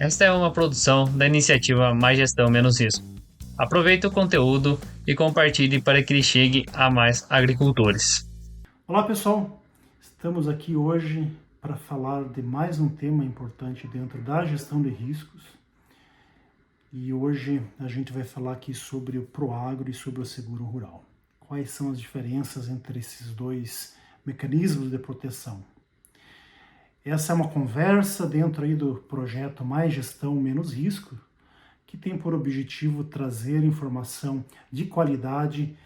Esta é uma produção da iniciativa Mais Gestão Menos Risco. Aproveite o conteúdo e compartilhe para que ele chegue a mais agricultores. Olá pessoal, estamos aqui hoje para falar de mais um tema importante dentro da gestão de riscos. E hoje a gente vai falar aqui sobre o Proagro e sobre o seguro rural. Quais são as diferenças entre esses dois mecanismos de proteção? Essa é uma conversa dentro aí do projeto Mais Gestão Menos Risco, que tem por objetivo trazer informação de qualidade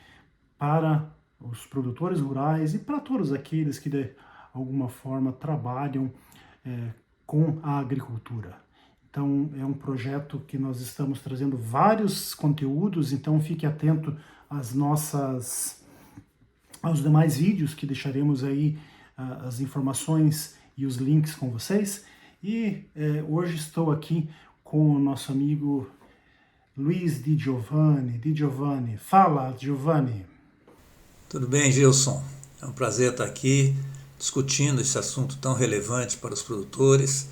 para os produtores rurais e para todos aqueles que de alguma forma trabalham com a agricultura. Então é um projeto que nós estamos trazendo vários conteúdos, então fique atento aos demais vídeos que deixaremos aí as informações e os links com vocês. E hoje estou aqui com o nosso amigo Luiz Di Giovanni. Di Giovanni, fala, Giovanni. Tudo bem, Gilson? É um prazer estar aqui discutindo esse assunto tão relevante para os produtores.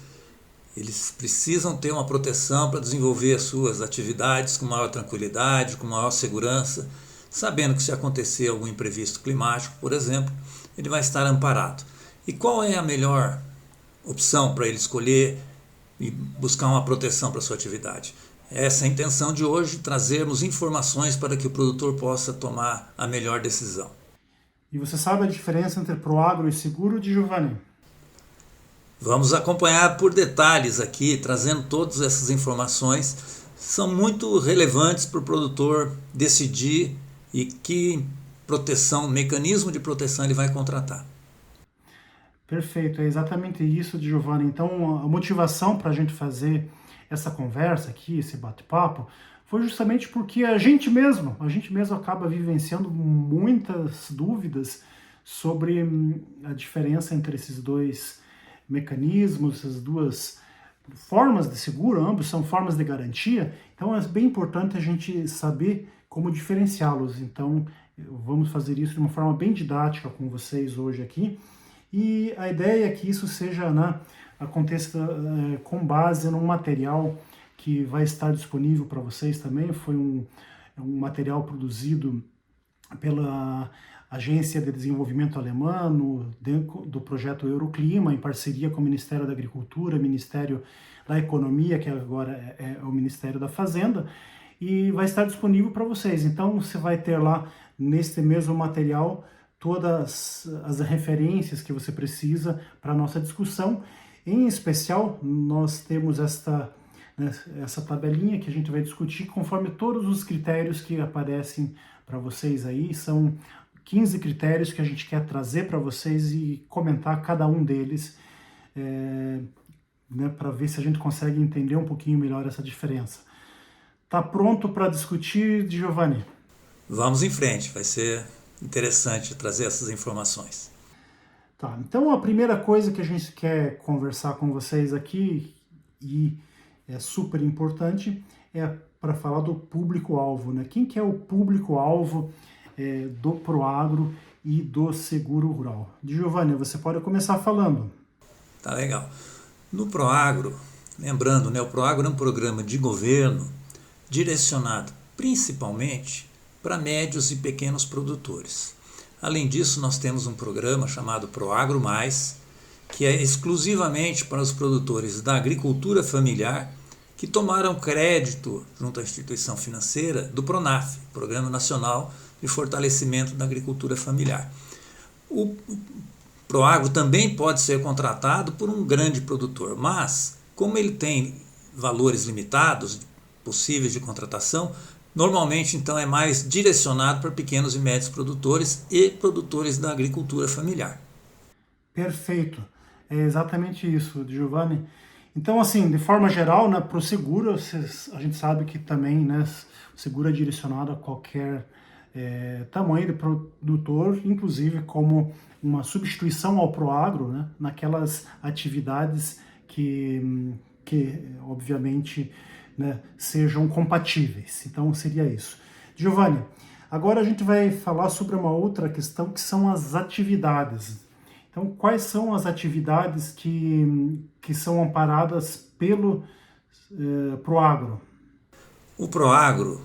Eles precisam ter uma proteção para desenvolver as suas atividades com maior tranquilidade, com maior segurança, sabendo que se acontecer algum imprevisto climático, por exemplo, ele vai estar amparado. E qual é a melhor opção para ele escolher e buscar uma proteção para a sua atividade? Essa é a intenção de hoje, trazermos informações para que o produtor possa tomar a melhor decisão. E você sabe a diferença entre Proagro e seguro, Di Giovanni? Vamos acompanhar por detalhes aqui, trazendo todas essas informações. São muito relevantes para o produtor decidir e que proteção, mecanismo de proteção ele vai contratar. Perfeito, é exatamente isso, Di Giovanni. Então, a motivação para a gente fazer essa conversa aqui, esse bate-papo, foi justamente porque a gente mesmo acaba vivenciando muitas dúvidas sobre a diferença entre esses dois mecanismos, essas duas formas de seguro, ambos são formas de garantia, então é bem importante a gente saber como diferenciá-los. Então, vamos fazer isso de uma forma bem didática com vocês hoje aqui. E a ideia é que isso aconteça com base num material que vai estar disponível para vocês também. Foi um material produzido pela Agência de Desenvolvimento Alemã, dentro do projeto Euroclima, em parceria com o Ministério da Agricultura, Ministério da Economia, que agora é o Ministério da Fazenda, e vai estar disponível para vocês. Então você vai ter lá, neste mesmo material, todas as referências que você precisa para a nossa discussão. Em especial, nós temos essa tabelinha que a gente vai discutir conforme todos os critérios que aparecem para vocês aí. São 15 critérios que a gente quer trazer para vocês e comentar cada um deles, para ver se a gente consegue entender um pouquinho melhor essa diferença. Tá pronto para discutir, Giovanni? Vamos em frente, vai ser interessante trazer essas informações. Tá, então a primeira coisa que a gente quer conversar com vocês aqui, e é super importante, é para falar do público-alvo, né? Quem que é o público-alvo do Proagro e do seguro rural? Giovanni, você pode começar falando. Tá legal. No Proagro, lembrando, o Proagro é um programa de governo direcionado principalmente para médios e pequenos produtores. Além disso, nós temos um programa chamado Proagro Mais, que é exclusivamente para os produtores da agricultura familiar que tomaram crédito junto à instituição financeira do PRONAF, Programa Nacional de Fortalecimento da Agricultura Familiar. O Proagro também pode ser contratado por um grande produtor, mas como ele tem valores limitados possíveis de contratação, normalmente, então, é mais direcionado para pequenos e médios produtores e produtores da agricultura familiar. Perfeito. É exatamente isso, Giovanni. Então, assim, de forma geral, para o seguro, a gente sabe que também o seguro é direcionado a qualquer tamanho de produtor, inclusive como uma substituição ao Proagro, naquelas atividades que obviamente, sejam compatíveis. Então seria isso. Giovanni, agora a gente vai falar sobre uma outra questão que são as atividades. Então, quais são as atividades que são amparadas pelo Proagro? O Proagro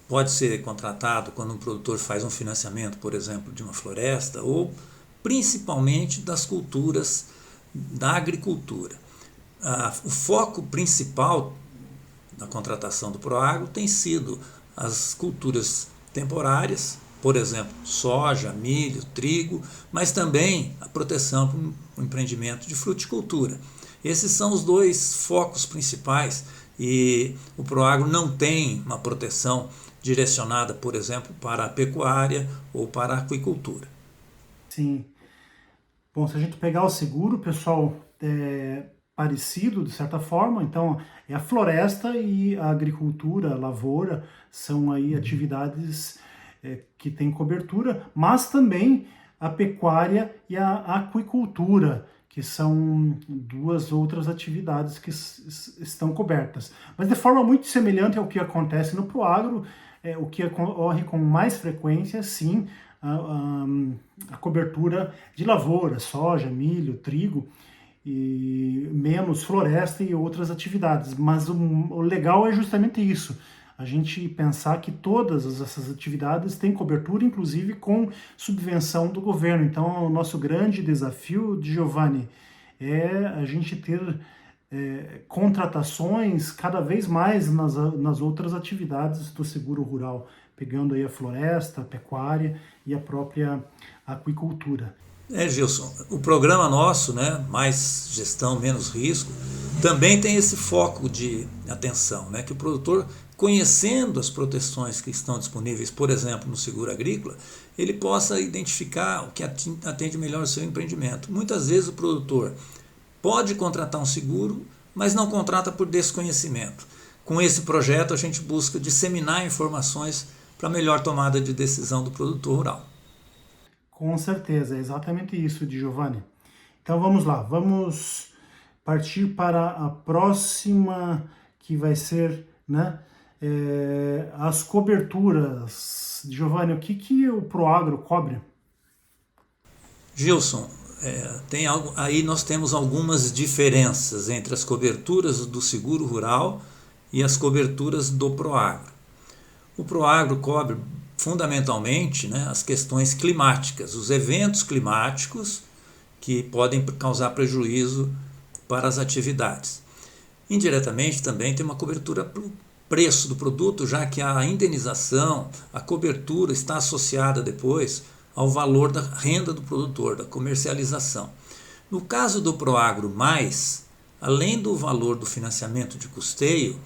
pode ser contratado quando um produtor faz um financiamento, por exemplo, de uma floresta ou principalmente das culturas da agricultura. O foco principal da contratação do Proagro tem sido as culturas temporárias, por exemplo, soja, milho, trigo, mas também a proteção para o empreendimento de fruticultura. Esses são os dois focos principais e o Proagro não tem uma proteção direcionada, por exemplo, para a pecuária ou para a aquicultura. Sim. Bom, se a gente pegar o seguro, pessoal, parecido de certa forma, então é a floresta e a agricultura, a lavoura, são aí atividades que têm cobertura, mas também a pecuária e a aquicultura, que são duas outras atividades que estão cobertas. Mas de forma muito semelhante ao que acontece no Proagro, o que ocorre com mais frequência, sim, a cobertura de lavoura, soja, milho, trigo, e menos floresta e outras atividades. Mas o legal é justamente isso, a gente pensar que todas essas atividades têm cobertura, inclusive com subvenção do governo. Então, o nosso grande desafio, Giovanni, é a gente ter contratações cada vez mais nas outras atividades do seguro rural, pegando aí a floresta, a pecuária e a própria aquicultura. Gilson, o programa nosso, né, Mais Gestão, Menos Risco, também tem esse foco de atenção, né, que o produtor, conhecendo as proteções que estão disponíveis, por exemplo, no seguro agrícola, ele possa identificar o que atende melhor o seu empreendimento. Muitas vezes o produtor pode contratar um seguro, mas não contrata por desconhecimento. Com esse projeto a gente busca disseminar informações para melhor tomada de decisão do produtor rural. Com certeza, é exatamente isso, Giovanni. Então vamos lá, vamos partir para a próxima, que vai ser, né, as coberturas. Giovanni, o que o Proagro cobre? Gilson, aí nós temos algumas diferenças entre as coberturas do seguro rural e as coberturas do Proagro. O Proagro cobre fundamentalmente, né, as questões climáticas, os eventos climáticos que podem causar prejuízo para as atividades. Indiretamente também tem uma cobertura para o preço do produto, já que a indenização, a cobertura está associada depois ao valor da renda do produtor, da comercialização. No caso do Proagro Mais, além do valor do financiamento de custeio,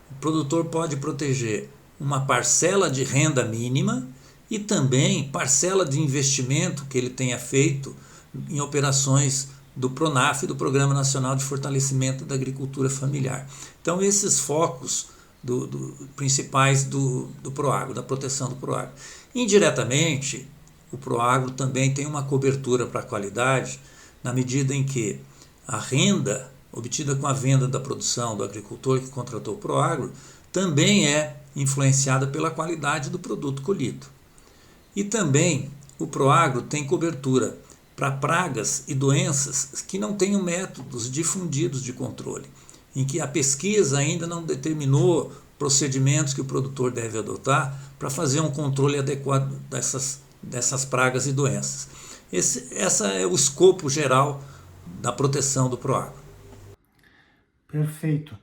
o produtor pode proteger uma parcela de renda mínima e também parcela de investimento que ele tenha feito em operações do PRONAF, do Programa Nacional de Fortalecimento da Agricultura Familiar. Então, esses focos principais do Proagro, da proteção do Proagro. Indiretamente, o Proagro também tem uma cobertura para a qualidade, na medida em que a renda obtida com a venda da produção do agricultor que contratou o Proagro também é influenciada pela qualidade do produto colhido. E também o Proagro tem cobertura para pragas e doenças que não tenham métodos difundidos de controle, em que a pesquisa ainda não determinou procedimentos que o produtor deve adotar para fazer um controle adequado dessas pragas e doenças. Esse é o escopo geral da proteção do Proagro. Perfeito.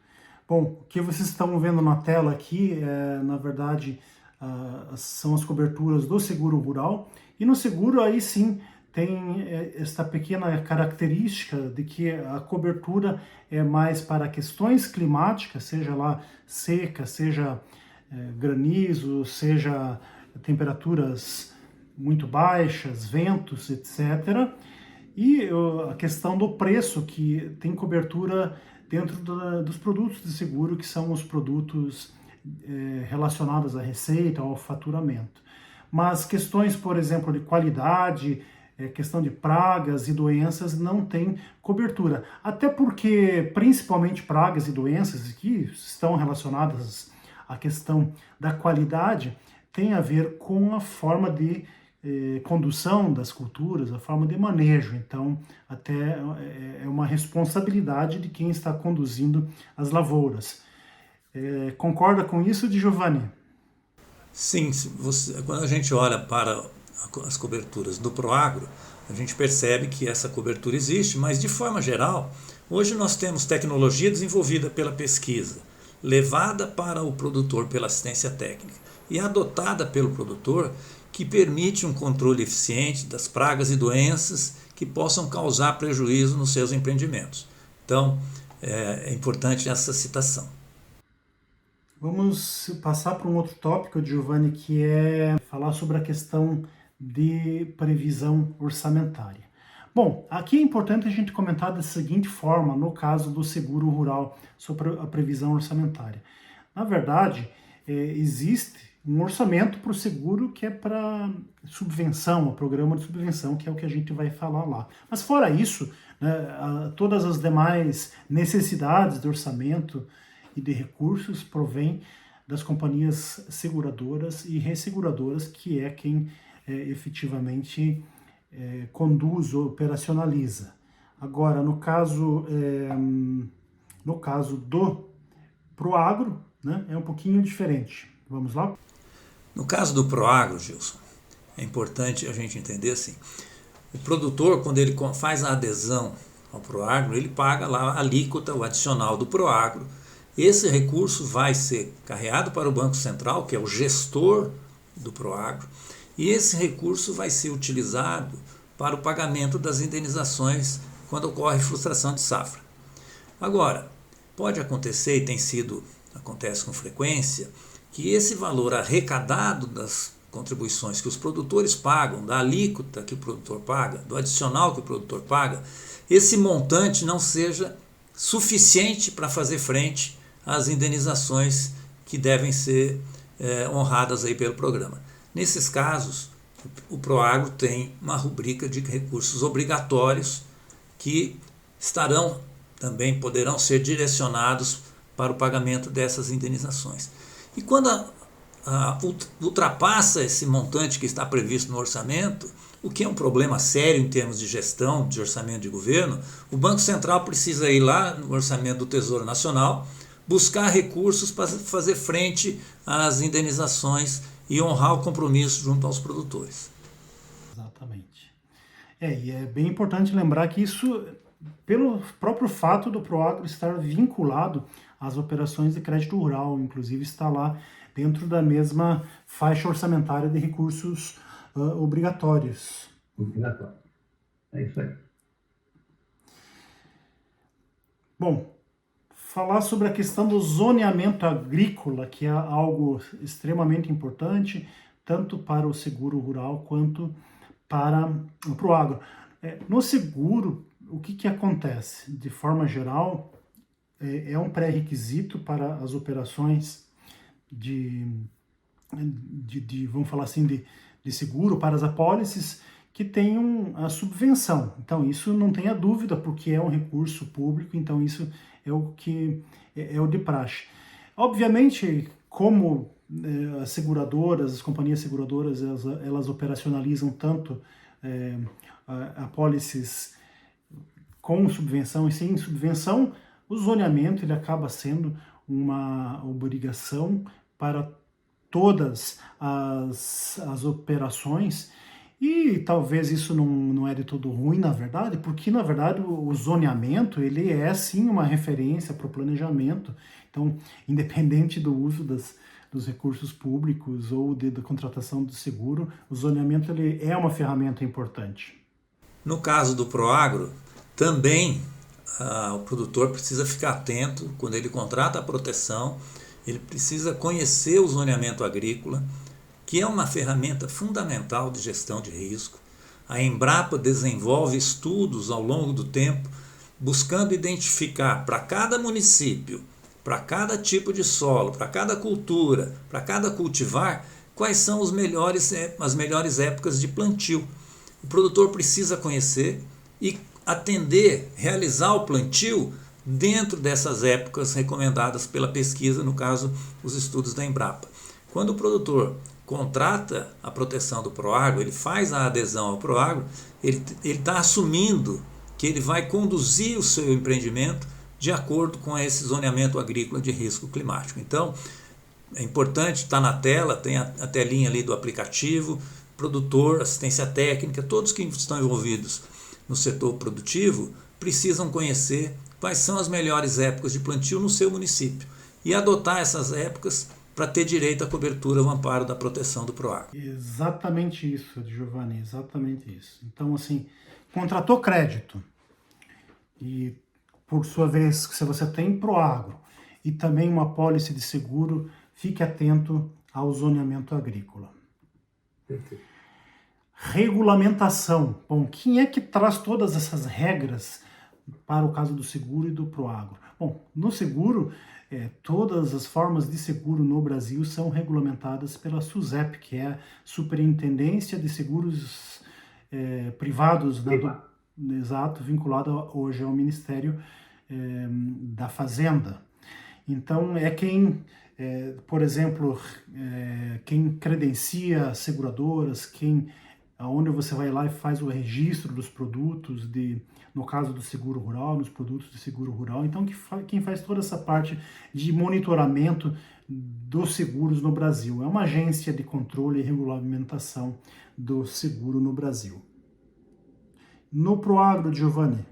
Bom, o que vocês estão vendo na tela aqui, na verdade, são as coberturas do seguro rural. E no seguro, aí sim, tem esta pequena característica de que a cobertura é mais para questões climáticas, seja lá seca, seja granizo, seja temperaturas muito baixas, ventos, etc. E a questão do preço, que tem cobertura dentro dos produtos de seguro, que são os produtos relacionados à receita, ao faturamento. Mas questões, por exemplo, de qualidade, questão de pragas e doenças não tem cobertura. Até porque, principalmente pragas e doenças que estão relacionadas à questão da qualidade, tem a ver com a forma de condução das culturas, a forma de manejo. Então, até é uma responsabilidade de quem está conduzindo as lavouras. Concorda com isso, Giovanni? Sim, quando a gente olha para as coberturas do Proagro, a gente percebe que essa cobertura existe, mas de forma geral, hoje nós temos tecnologia desenvolvida pela pesquisa, levada para o produtor pela assistência técnica e adotada pelo produtor, que permite um controle eficiente das pragas e doenças que possam causar prejuízo nos seus empreendimentos. Então, é importante essa citação. Vamos passar para um outro tópico, Giovanni, que é falar sobre a questão de previsão orçamentária. Bom, aqui é importante a gente comentar da seguinte forma, no caso do seguro rural, sobre a previsão orçamentária. Na verdade, existe um orçamento para o seguro que é para subvenção, o programa de subvenção, que é o que a gente vai falar lá. Mas fora isso, né, todas as demais necessidades de orçamento e de recursos provém das companhias seguradoras e resseguradoras, que é quem efetivamente conduz ou operacionaliza. Agora, no caso do Proagro, né, é um pouquinho diferente. Vamos lá? No caso do Proagro, Gilson, é importante a gente entender assim, o produtor, quando ele faz a adesão ao Proagro, ele paga lá a alíquota, o adicional do Proagro. Esse recurso vai ser carreado para o Banco Central, que é o gestor do Proagro, e esse recurso vai ser utilizado para o pagamento das indenizações quando ocorre frustração de safra. Agora, pode acontecer, e acontece com frequência, que esse valor arrecadado das contribuições que os produtores pagam, da alíquota que o produtor paga, do adicional que o produtor paga, esse montante não seja suficiente para fazer frente às indenizações que devem ser honradas aí pelo programa. Nesses casos, o Proagro tem uma rubrica de recursos obrigatórios que poderão ser direcionados para o pagamento dessas indenizações. E quando ultrapassa esse montante que está previsto no orçamento, o que é um problema sério em termos de gestão, de orçamento de governo, o Banco Central precisa ir lá no orçamento do Tesouro Nacional, buscar recursos para fazer frente às indenizações e honrar o compromisso junto aos produtores. Exatamente. E é bem importante lembrar que isso, pelo próprio fato do Proagro estar vinculado às operações de crédito rural, inclusive está lá dentro da mesma faixa orçamentária de recursos obrigatórios. Obrigatório. É isso aí. Bom, falar sobre a questão do zoneamento agrícola, que é algo extremamente importante, tanto para o seguro rural quanto para o Proagro. No seguro, o que acontece? De forma geral, é um pré-requisito para as operações vamos falar assim, de seguro, para as apólices que tenham a subvenção. Então, isso não tenha dúvida, porque é um recurso público, então isso é o que é o de praxe. Obviamente, como as seguradoras, as companhias seguradoras, elas operacionalizam tanto apólices com subvenção e sem subvenção, o zoneamento ele acaba sendo uma obrigação para todas as operações, e talvez isso não é de todo ruim, na verdade, porque na verdade o zoneamento ele é sim uma referência para o planejamento. Então, independente do uso dos recursos públicos ou da contratação do seguro, o zoneamento ele é uma ferramenta importante. No caso do Proagro, também o produtor precisa ficar atento quando ele contrata a proteção. Ele precisa conhecer o zoneamento agrícola, que é uma ferramenta fundamental de gestão de risco. A Embrapa desenvolve estudos ao longo do tempo, buscando identificar para cada município, para cada tipo de solo, para cada cultura, para cada cultivar, quais são as melhores épocas de plantio. O produtor precisa conhecer e realizar o plantio dentro dessas épocas recomendadas pela pesquisa, no caso, os estudos da Embrapa. Quando o produtor contrata a proteção do Proagro, ele faz a adesão ao Proagro, ele está assumindo que ele vai conduzir o seu empreendimento de acordo com esse zoneamento agrícola de risco climático. Então, é importante, está na tela, tem a telinha ali do aplicativo, produtor, assistência técnica, todos que estão envolvidos no setor produtivo precisam conhecer quais são as melhores épocas de plantio no seu município e adotar essas épocas para ter direito à cobertura ou amparo da proteção do Proagro. Exatamente isso, Giovanni, exatamente isso. Então, assim, contratou crédito e, por sua vez, se você tem Proagro e também uma apólice de seguro, fique atento ao zoneamento agrícola. Perfeito. Regulamentação. Bom, quem é que traz todas essas regras para o caso do seguro e do Proagro? Bom, no seguro, todas as formas de seguro no Brasil são regulamentadas pela SUSEP, que é a Superintendência de Seguros Privados, exato, vinculada hoje ao Ministério da Fazenda. Então, é quem, por exemplo, quem credencia seguradoras, onde você vai lá e faz o registro dos produtos, no caso do seguro rural, nos produtos de seguro rural. Então, quem faz toda essa parte de monitoramento dos seguros no Brasil. É uma agência de controle e regulamentação do seguro no Brasil. No Proagro, Giovanni?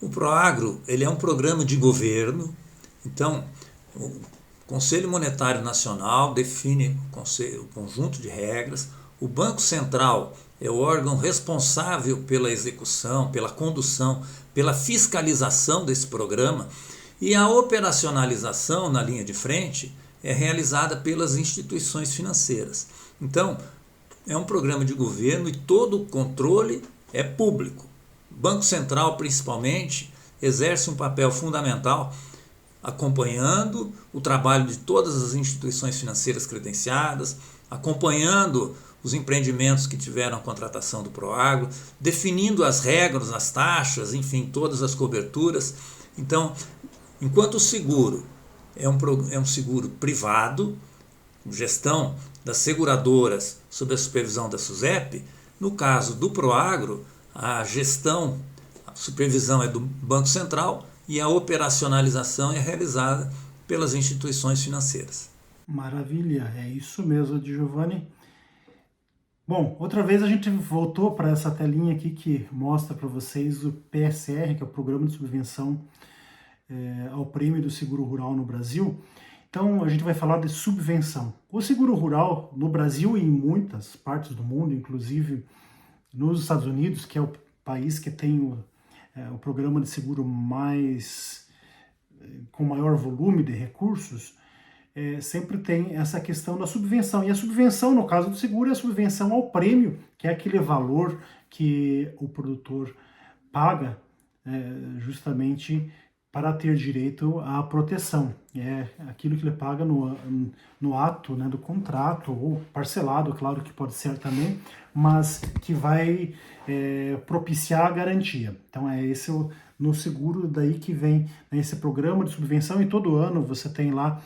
O Proagro, ele é um programa de governo, então o Conselho Monetário Nacional define o conjunto de regras, o Banco Central é o órgão responsável pela execução, pela condução, pela fiscalização desse programa, e a operacionalização na linha de frente é realizada pelas instituições financeiras. Então, é um programa de governo e todo o controle é público. O Banco Central, principalmente, exerce um papel fundamental acompanhando o trabalho de todas as instituições financeiras credenciadas, acompanhando os empreendimentos que tiveram a contratação do Proagro, definindo as regras, as taxas, enfim, todas as coberturas. Então, enquanto o seguro é um seguro privado, gestão das seguradoras sob a supervisão da SUSEP, no caso do Proagro, a gestão, a supervisão é do Banco Central e a operacionalização é realizada pelas instituições financeiras. Maravilha, é isso mesmo, Giovanni. Bom, outra vez a gente voltou para essa telinha aqui que mostra para vocês o PSR, que é o Programa de Subvenção ao Prêmio do Seguro Rural no Brasil. Então a gente vai falar de subvenção. O seguro rural no Brasil e em muitas partes do mundo, inclusive nos Estados Unidos, que é o país que tem o programa de seguro com maior volume de recursos, sempre tem essa questão da subvenção. E a subvenção, no caso do seguro, é a subvenção ao prêmio, que é aquele valor que o produtor paga justamente para ter direito à proteção. É aquilo que ele paga no ato, né, do contrato, ou parcelado, claro que pode ser também, mas que vai propiciar a garantia. Então é esse no seguro daí que vem, né, esse programa de subvenção, e todo ano você tem lá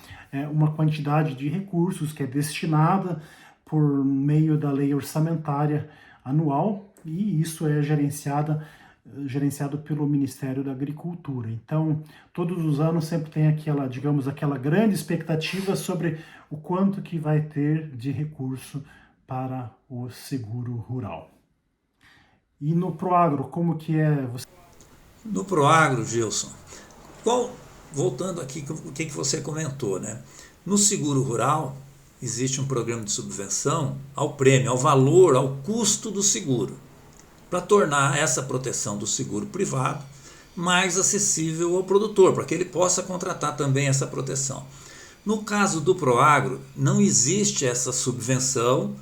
uma quantidade de recursos que é destinada por meio da lei orçamentária anual, e isso é gerenciado pelo Ministério da Agricultura. Então, todos os anos sempre tem aquela grande expectativa sobre o quanto que vai ter de recurso para o seguro rural. E no Proagro, como que é? No Proagro, Gilson, voltando aqui o que você comentou, né? No seguro rural existe um programa de subvenção ao prêmio, ao valor, ao custo do seguro, para tornar essa proteção do seguro privado mais acessível ao produtor, para que ele possa contratar também essa proteção. No caso do Proagro, não existe essa subvenção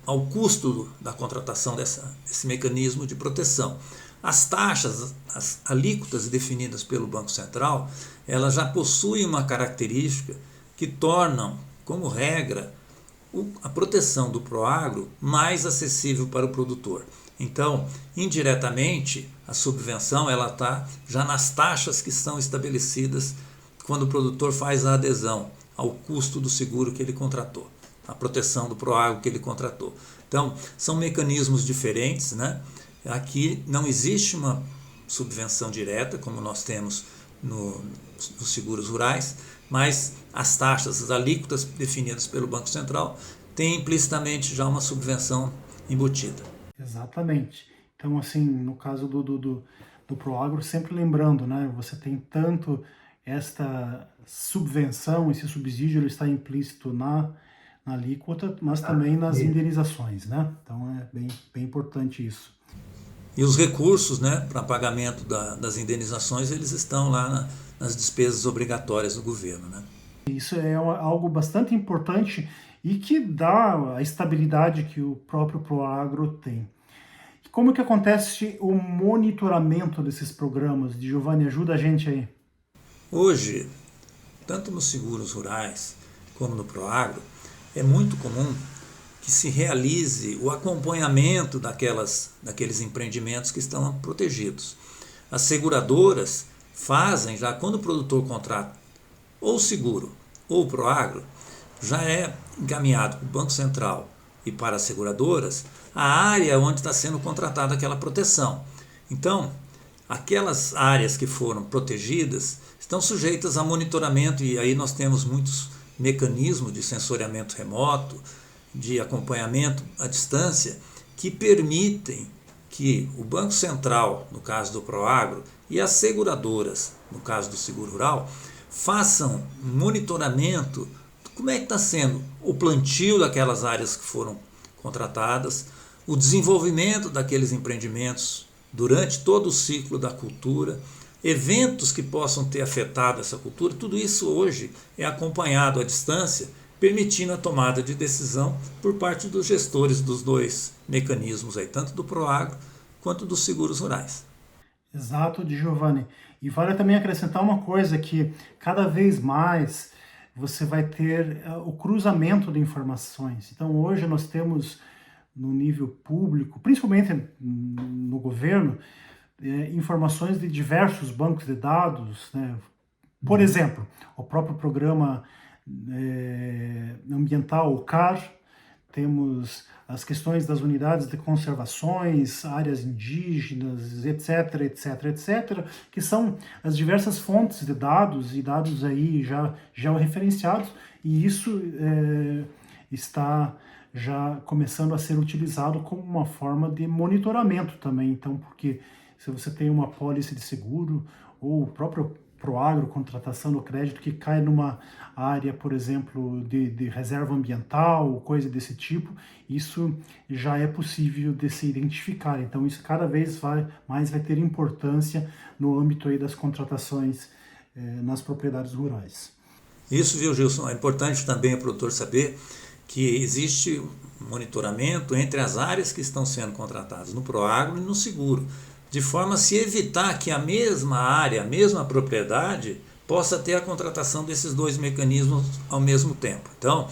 ao custo da contratação desse mecanismo de proteção. As taxas, as alíquotas definidas pelo Banco Central, elas já possuem uma característica que tornam, como regra, a proteção do Proagro mais acessível para o produtor. Então, indiretamente, a subvenção ela está já nas taxas que são estabelecidas quando o produtor faz a adesão ao custo do seguro que ele contratou, a proteção do Proagro que ele contratou. Então, são mecanismos diferentes, né? Aqui não existe uma subvenção direta, como nós temos nos seguros rurais, mas as taxas, as alíquotas definidas pelo Banco Central têm implicitamente já uma subvenção embutida. Exatamente. Então, assim, no caso do Proagro, sempre lembrando, né, você tem tanto esta subvenção, esse subsídio, ele está implícito na alíquota, mas também nas indenizações, né? Então é bem importante isso. E os recursos, né, para pagamento das indenizações, eles estão lá nas despesas obrigatórias do governo, né? Isso é algo bastante importante e que dá a estabilidade que o próprio Proagro tem. Como que acontece o monitoramento desses programas? Giovanni, ajuda a gente aí. Hoje, tanto nos seguros rurais como no Proagro, é muito comum que se realize o acompanhamento daqueles empreendimentos que estão protegidos. As seguradoras fazem, já quando o produtor contrata ou o seguro ou o Proagro, já é encaminhado para o Banco Central e para as seguradoras a área onde está sendo contratada aquela proteção. Então, aquelas áreas que foram protegidas estão sujeitas a monitoramento, e aí nós temos muitos mecanismos de sensoriamento remoto, de acompanhamento à distância, que permitem que o Banco Central, no caso do Proagro, e as seguradoras, no caso do seguro rural, façam monitoramento de como é que está sendo o plantio daquelas áreas que foram contratadas, o desenvolvimento daqueles empreendimentos durante todo o ciclo da cultura, eventos que possam ter afetado essa cultura, tudo isso hoje é acompanhado à distância, permitindo a tomada de decisão por parte dos gestores dos dois mecanismos, aí, tanto do Proagro quanto dos seguros rurais. Exato, Giovanni. E vale também acrescentar uma coisa, que cada vez mais você vai ter o cruzamento de informações. Então hoje nós temos no nível público, principalmente no governo, informações de diversos bancos de dados, né? Por exemplo, o próprio programa ambiental, o CAR, temos as questões das unidades de conservações, áreas indígenas, etc, etc, etc, que são as diversas fontes de dados, e dados aí já georreferenciados, e isso está já começando a ser utilizado como uma forma de monitoramento também. Então, porque se você tem uma pólice de seguro, ou o próprio Proagro, contratação do crédito, que cai numa área, por exemplo, de reserva ambiental, coisa desse tipo, isso já é possível de se identificar. Então, isso cada vez mais vai ter importância no âmbito aí das contratações nas propriedades rurais. Isso, viu, Gilson? É importante também o produtor saber que existe monitoramento entre as áreas que estão sendo contratadas no Proagro e no seguro, de forma a se evitar que a mesma área, a mesma propriedade, possa ter a contratação desses dois mecanismos ao mesmo tempo. Então,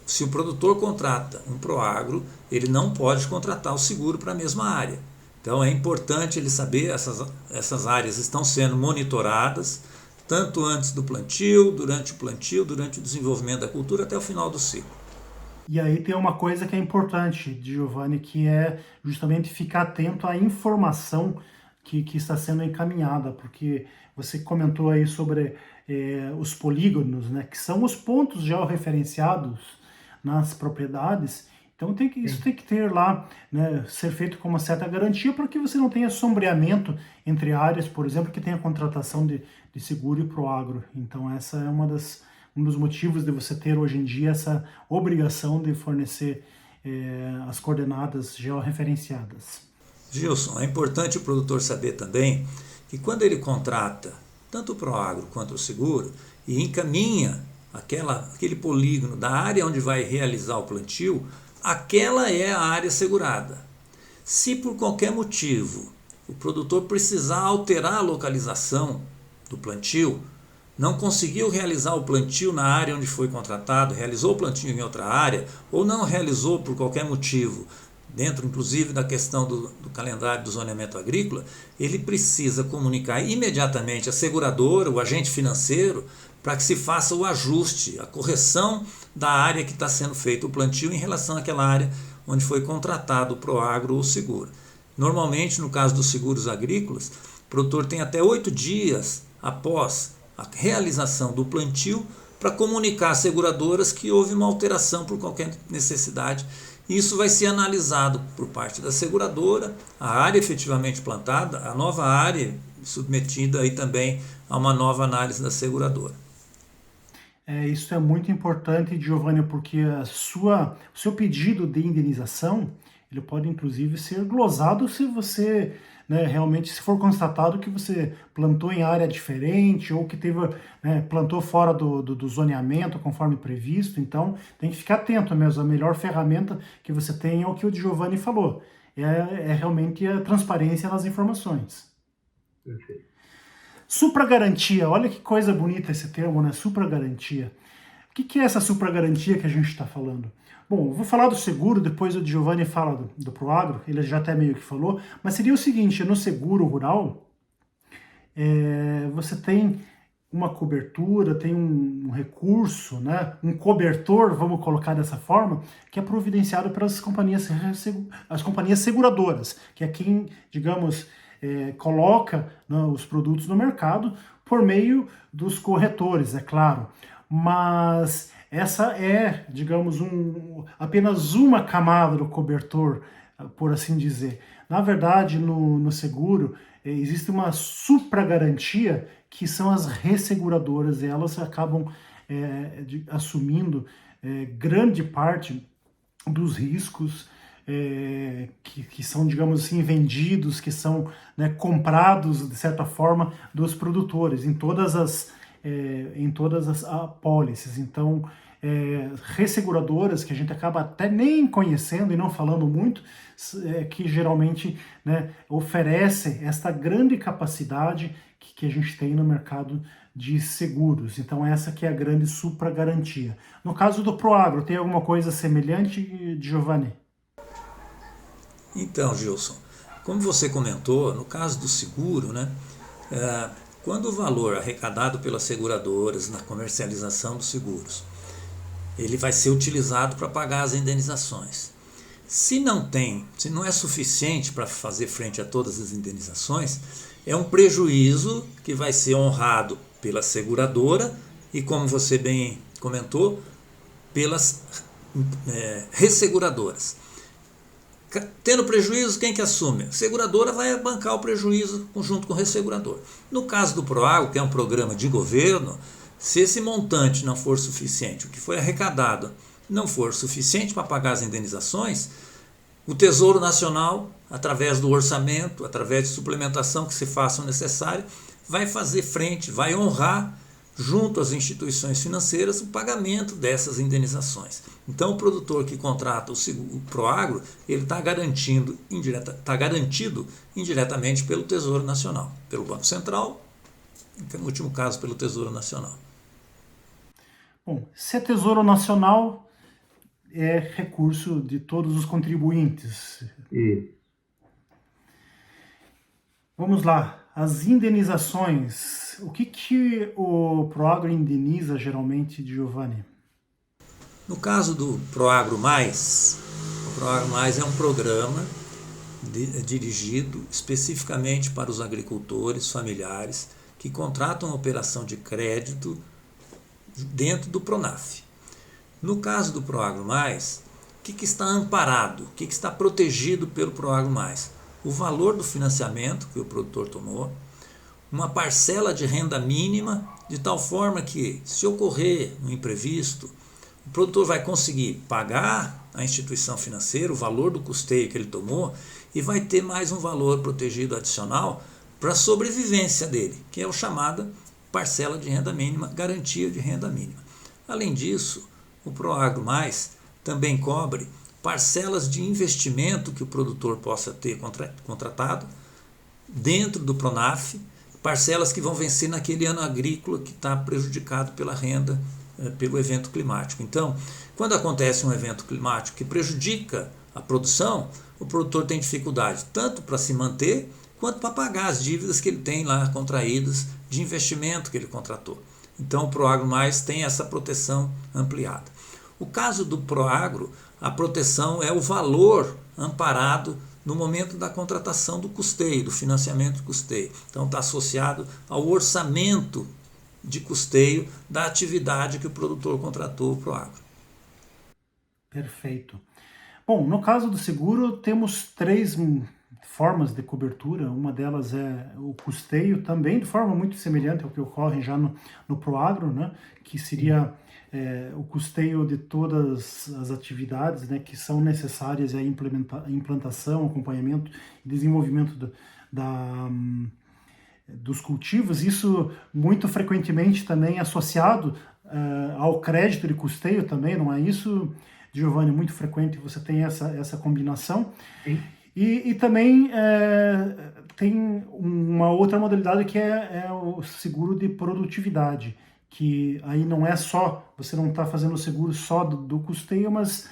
se o produtor contrata um Proagro, ele não pode contratar o seguro para a mesma área. Então é importante ele saber, essas áreas estão sendo monitoradas, tanto antes do plantio, durante o desenvolvimento da cultura, até o final do ciclo. E aí tem uma coisa que é importante, Giovanni, que é justamente ficar atento à informação que está sendo encaminhada, porque você comentou aí sobre os polígonos, né, que são os pontos georreferenciados nas propriedades. Então isso tem que ter lá, né, ser feito com uma certa garantia, para que você não tenha sombreamento entre áreas, por exemplo, que tenha contratação de seguro e Proagro. Então essa é um dos motivos de você ter hoje em dia essa obrigação de fornecer as coordenadas georreferenciadas. Gilson, é importante o produtor saber também que quando ele contrata tanto o Proagro quanto o seguro e encaminha aquele polígono da área onde vai realizar o plantio, aquela é a área segurada. Se por qualquer motivo o produtor precisar alterar a localização do plantio, não conseguiu realizar o plantio na área onde foi contratado, realizou o plantio em outra área, ou não realizou por qualquer motivo, dentro inclusive da questão do calendário do zoneamento agrícola, ele precisa comunicar imediatamente a seguradora, o agente financeiro, para que se faça o ajuste, a correção da área que está sendo feito o plantio em relação àquela área onde foi contratado o Proagro ou o seguro. Normalmente, no caso dos seguros agrícolas, o produtor tem até 8 dias após a realização do plantio para comunicar às seguradoras que houve uma alteração por qualquer necessidade. Isso vai ser analisado por parte da seguradora, a área efetivamente plantada, a nova área submetida aí também a uma nova análise da seguradora. Isso é muito importante, Giovanni, porque o seu pedido de indenização, ele pode inclusive ser glosado se você, né, realmente, se for constatado que você plantou em área diferente ou que teve, né, plantou fora do zoneamento conforme previsto. Então tem que ficar atento mesmo. A melhor ferramenta que você tem é o que o Giovanni falou, é realmente a transparência nas informações. Perfeito. Supragarantia, olha que coisa bonita esse termo, né? Supragarantia. O que é essa supragarantia que a gente está falando? Bom, eu vou falar do seguro, depois o Giovanni fala do Proagro, ele já até meio que falou, mas seria o seguinte: no seguro rural, você tem uma cobertura, tem um recurso, né? Um cobertor, vamos colocar dessa forma, que é providenciado pelas as companhias seguradoras, que é quem, digamos, coloca, né, os produtos no mercado por meio dos corretores, é claro. Mas essa é, digamos, apenas uma camada do cobertor, por assim dizer. Na verdade, no seguro, existe uma supragarantia, que são as resseguradoras, e elas acabam assumindo grande parte dos riscos que são, digamos assim, vendidos, que são, né, comprados, de certa forma, dos produtores, em todas as apólices. Então, resseguradoras, que a gente acaba até nem conhecendo e não falando muito, que geralmente, né, oferecem esta grande capacidade que a gente tem no mercado de seguros. Então essa que é a grande supragarantia. No caso do Proagro, tem alguma coisa semelhante, Giovanni? Então, Gilson, como você comentou, no caso do seguro, né, quando o valor arrecadado pelas seguradoras na comercialização dos seguros, ele vai ser utilizado para pagar as indenizações. Se não é suficiente para fazer frente a todas as indenizações, é um prejuízo que vai ser honrado pela seguradora e, como você bem comentou, pelas resseguradoras. Tendo prejuízo, quem que assume? A seguradora vai bancar o prejuízo junto com o ressegurador. No caso do Proagro, que é um programa de governo, se esse montante não for suficiente, o que foi arrecadado não for suficiente para pagar as indenizações, o Tesouro Nacional, através do orçamento, através de suplementação que se faça necessário, vai fazer frente, vai honrar junto às instituições financeiras o pagamento dessas indenizações. Então o produtor que contrata o Proagro, ele está garantido indiretamente pelo Tesouro Nacional, pelo Banco Central, no último caso pelo Tesouro Nacional. Bom, se é Tesouro Nacional, é recurso de todos os contribuintes. E Vamos lá, as indenizações. O que o Proagro indeniza geralmente, Giovanni? No caso do Proagro Mais, o Proagro Mais é um programa dirigido especificamente para os agricultores familiares que contratam operação de crédito dentro do Pronaf. No caso do Proagro Mais, o que está amparado, o que está protegido pelo Proagro Mais? O valor do financiamento que o produtor tomou, uma parcela de renda mínima, de tal forma que, se ocorrer um imprevisto, o produtor vai conseguir pagar à instituição financeira o valor do custeio que ele tomou e vai ter mais um valor protegido adicional para a sobrevivência dele, que é o chamado parcela de renda mínima, garantia de renda mínima. Além disso, o Proagro Mais também cobre parcelas de investimento que o produtor possa ter contratado dentro do Pronaf, parcelas que vão vencer naquele ano agrícola que está prejudicado pela renda, pelo evento climático. Então, quando acontece um evento climático que prejudica a produção, o produtor tem dificuldade tanto para se manter quanto para pagar as dívidas que ele tem lá contraídas de investimento que ele contratou. Então o Proagro Mais tem essa proteção ampliada. O caso do Proagro, a proteção é o valor amparado no momento da contratação do custeio, do financiamento de custeio. Então está associado ao orçamento de custeio da atividade que o produtor contratou para o agro. Perfeito. Bom, no caso do seguro, temos três formas de cobertura. Uma delas é o custeio, também de forma muito semelhante ao que ocorre já no Proagro, né? Que seria o custeio de todas as atividades, né, que são necessárias à implantação, acompanhamento e desenvolvimento dos cultivos. Isso muito frequentemente também associado ao crédito de custeio também, não é isso, Giovanni? Muito frequente você tem essa combinação. Sim. E também tem uma outra modalidade que é o seguro de produtividade, que aí não é só, você não está fazendo o seguro só do custeio, mas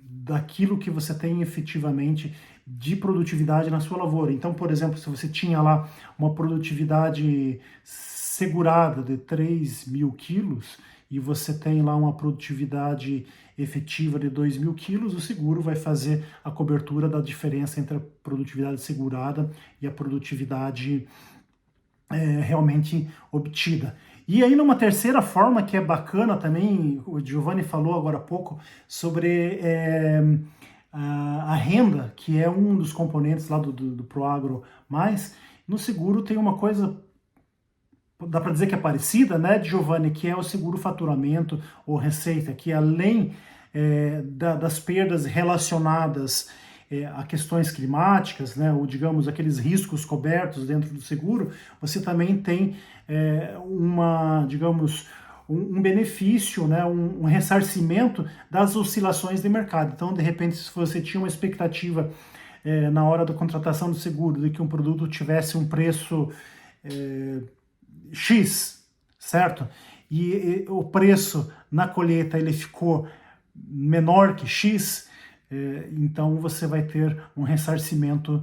daquilo que você tem efetivamente de produtividade na sua lavoura. Então, por exemplo, se você tinha lá uma produtividade segurada de 3.000 quilos e você tem lá uma produtividade efetiva de 2.000 quilos, o seguro vai fazer a cobertura da diferença entre a produtividade segurada e a produtividade realmente obtida. E aí numa terceira forma que é bacana também, o Giovanni falou agora há pouco sobre a renda, que é um dos componentes lá do Proagro+. No seguro tem uma coisa, dá para dizer que é parecida, né, Giovanni, que é o seguro faturamento ou receita, que além das perdas relacionadas a questões climáticas, né, ou digamos aqueles riscos cobertos dentro do seguro, você também tem um benefício, né, um ressarcimento das oscilações de mercado. Então, de repente, se você tinha uma expectativa na hora da contratação do seguro de que um produto tivesse um preço X, certo? E o preço na colheita ele ficou menor que X, então você vai ter um ressarcimento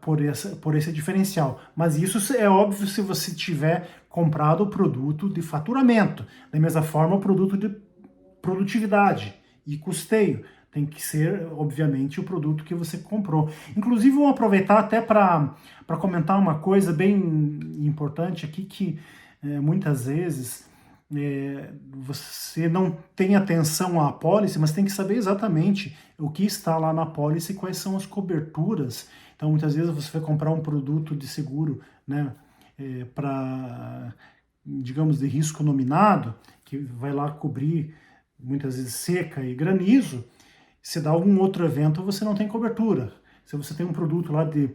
por esse diferencial. Mas isso é óbvio se você tiver comprado o produto de faturamento. Da mesma forma, o produto de produtividade e custeio tem que ser, obviamente, o produto que você comprou. Inclusive, vou aproveitar até para comentar uma coisa bem importante aqui, que muitas vezes você não tem atenção à apólice, mas tem que saber exatamente o que está lá na apólice e quais são as coberturas. Então, muitas vezes você vai comprar um produto de seguro, né, para, digamos, de risco nominado, que vai lá cobrir, muitas vezes, seca e granizo. Se dá algum outro evento, você não tem cobertura. Se você tem um produto lá de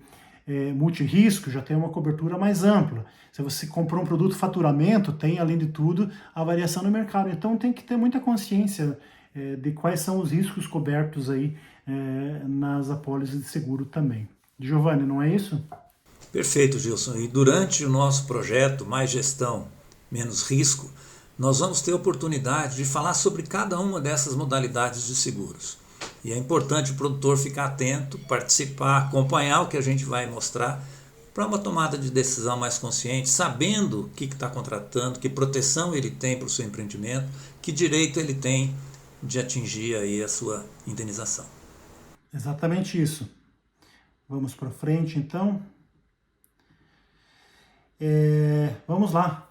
multirisco, já tem uma cobertura mais ampla. Se você comprou um produto faturamento, tem, além de tudo, a variação no mercado. Então, tem que ter muita consciência de quais são os riscos cobertos aí nas apólices de seguro também. Giovanni, não é isso? Perfeito, Gilson. E durante o nosso projeto Mais Gestão, Menos Risco, nós vamos ter a oportunidade de falar sobre cada uma dessas modalidades de seguros. E é importante o produtor ficar atento, participar, acompanhar o que a gente vai mostrar para uma tomada de decisão mais consciente, sabendo o que está contratando, que proteção ele tem para o seu empreendimento, que direito ele tem de atingir aí a sua indenização. Exatamente isso. Vamos para frente, então. Vamos lá.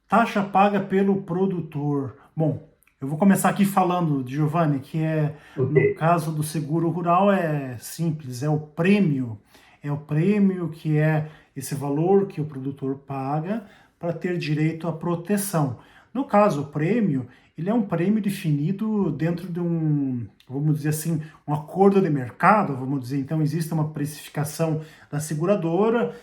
Taxa paga pelo produtor. Bom, eu vou começar aqui falando, Giovanni, que no caso do seguro rural é simples, é o prêmio que é esse valor que o produtor paga para ter direito à proteção. No caso, o prêmio, ele é um prêmio definido dentro de vamos dizer assim, um acordo de mercado, vamos dizer. Então, existe uma precificação da seguradora,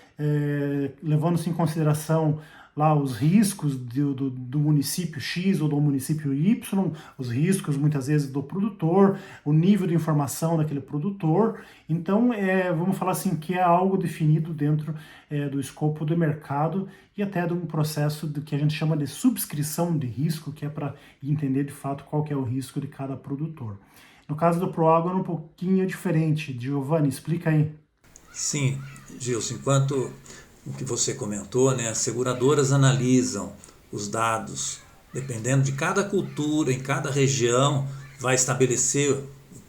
levando-se em consideração lá os riscos do município X ou do município Y, os riscos muitas vezes do produtor, o nível de informação daquele produtor. Então, vamos falar assim, que é algo definido dentro do escopo do mercado e até de um processo que a gente chama de subscrição de risco, que é para entender de fato qual que é o risco de cada produtor. No caso do Proagro é um pouquinho diferente. Giovanni, explica aí. Sim, Gilson, enquanto o que você comentou, né, as seguradoras analisam os dados, dependendo de cada cultura, em cada região, vai estabelecer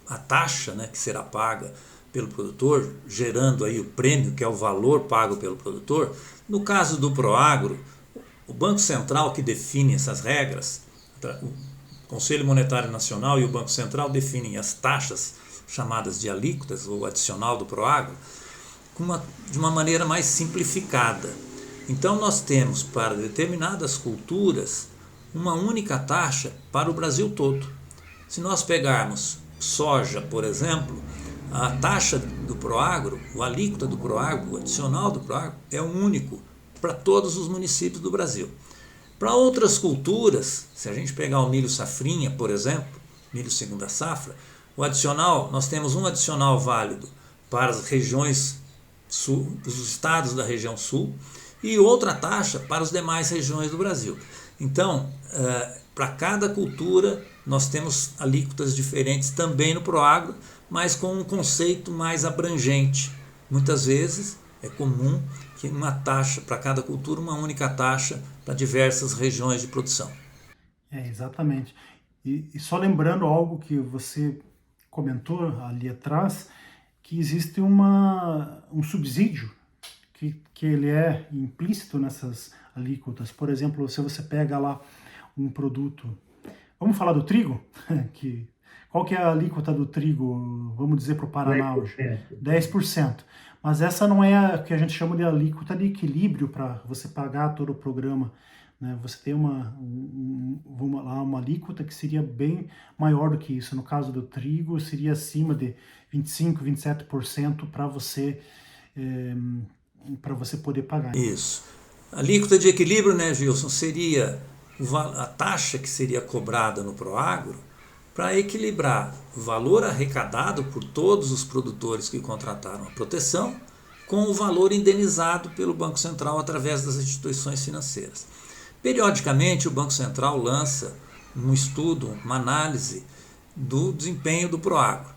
a taxa, né, que será paga pelo produtor, gerando aí o prêmio, que é o valor pago pelo produtor. No caso do Proagro, o Banco Central que define essas regras, o Conselho Monetário Nacional e o Banco Central definem as taxas chamadas de alíquotas ou adicional do Proagro de uma maneira mais simplificada. Então nós temos para determinadas culturas uma única taxa para o Brasil todo. Se nós pegarmos soja, por exemplo, a taxa do Proagro, o alíquota do Proagro, o adicional do Proagro, é um único para todos os municípios do Brasil. Para outras culturas, se a gente pegar o milho safrinha, por exemplo, milho segunda safra, o adicional, nós temos um adicional válido para as regiões sul, os estados da região sul, e outra taxa para as demais regiões do Brasil. Então, para cada cultura, nós temos alíquotas diferentes também no Proagro, mas com um conceito mais abrangente. Muitas vezes é comum que uma taxa para cada cultura, uma única taxa para diversas regiões de produção. Exatamente. E só lembrando algo que você comentou ali atrás, que existe um subsídio que ele é implícito nessas alíquotas. Por exemplo, se você pega lá um produto, vamos falar do trigo, qual que é a alíquota do trigo, vamos dizer, para o Paraná hoje? 10%. Mas essa não é a que a gente chama de alíquota de equilíbrio para você pagar todo o programa, né? Você tem uma alíquota que seria bem maior do que isso. No caso do trigo, seria acima de 25%, 27% para você poder pagar. Isso. A alíquota de equilíbrio, né, Gilson, seria a taxa que seria cobrada no Proagro para equilibrar o valor arrecadado por todos os produtores que contrataram a proteção com o valor indenizado pelo Banco Central através das instituições financeiras. Periodicamente, o Banco Central lança um estudo, uma análise do desempenho do Proagro.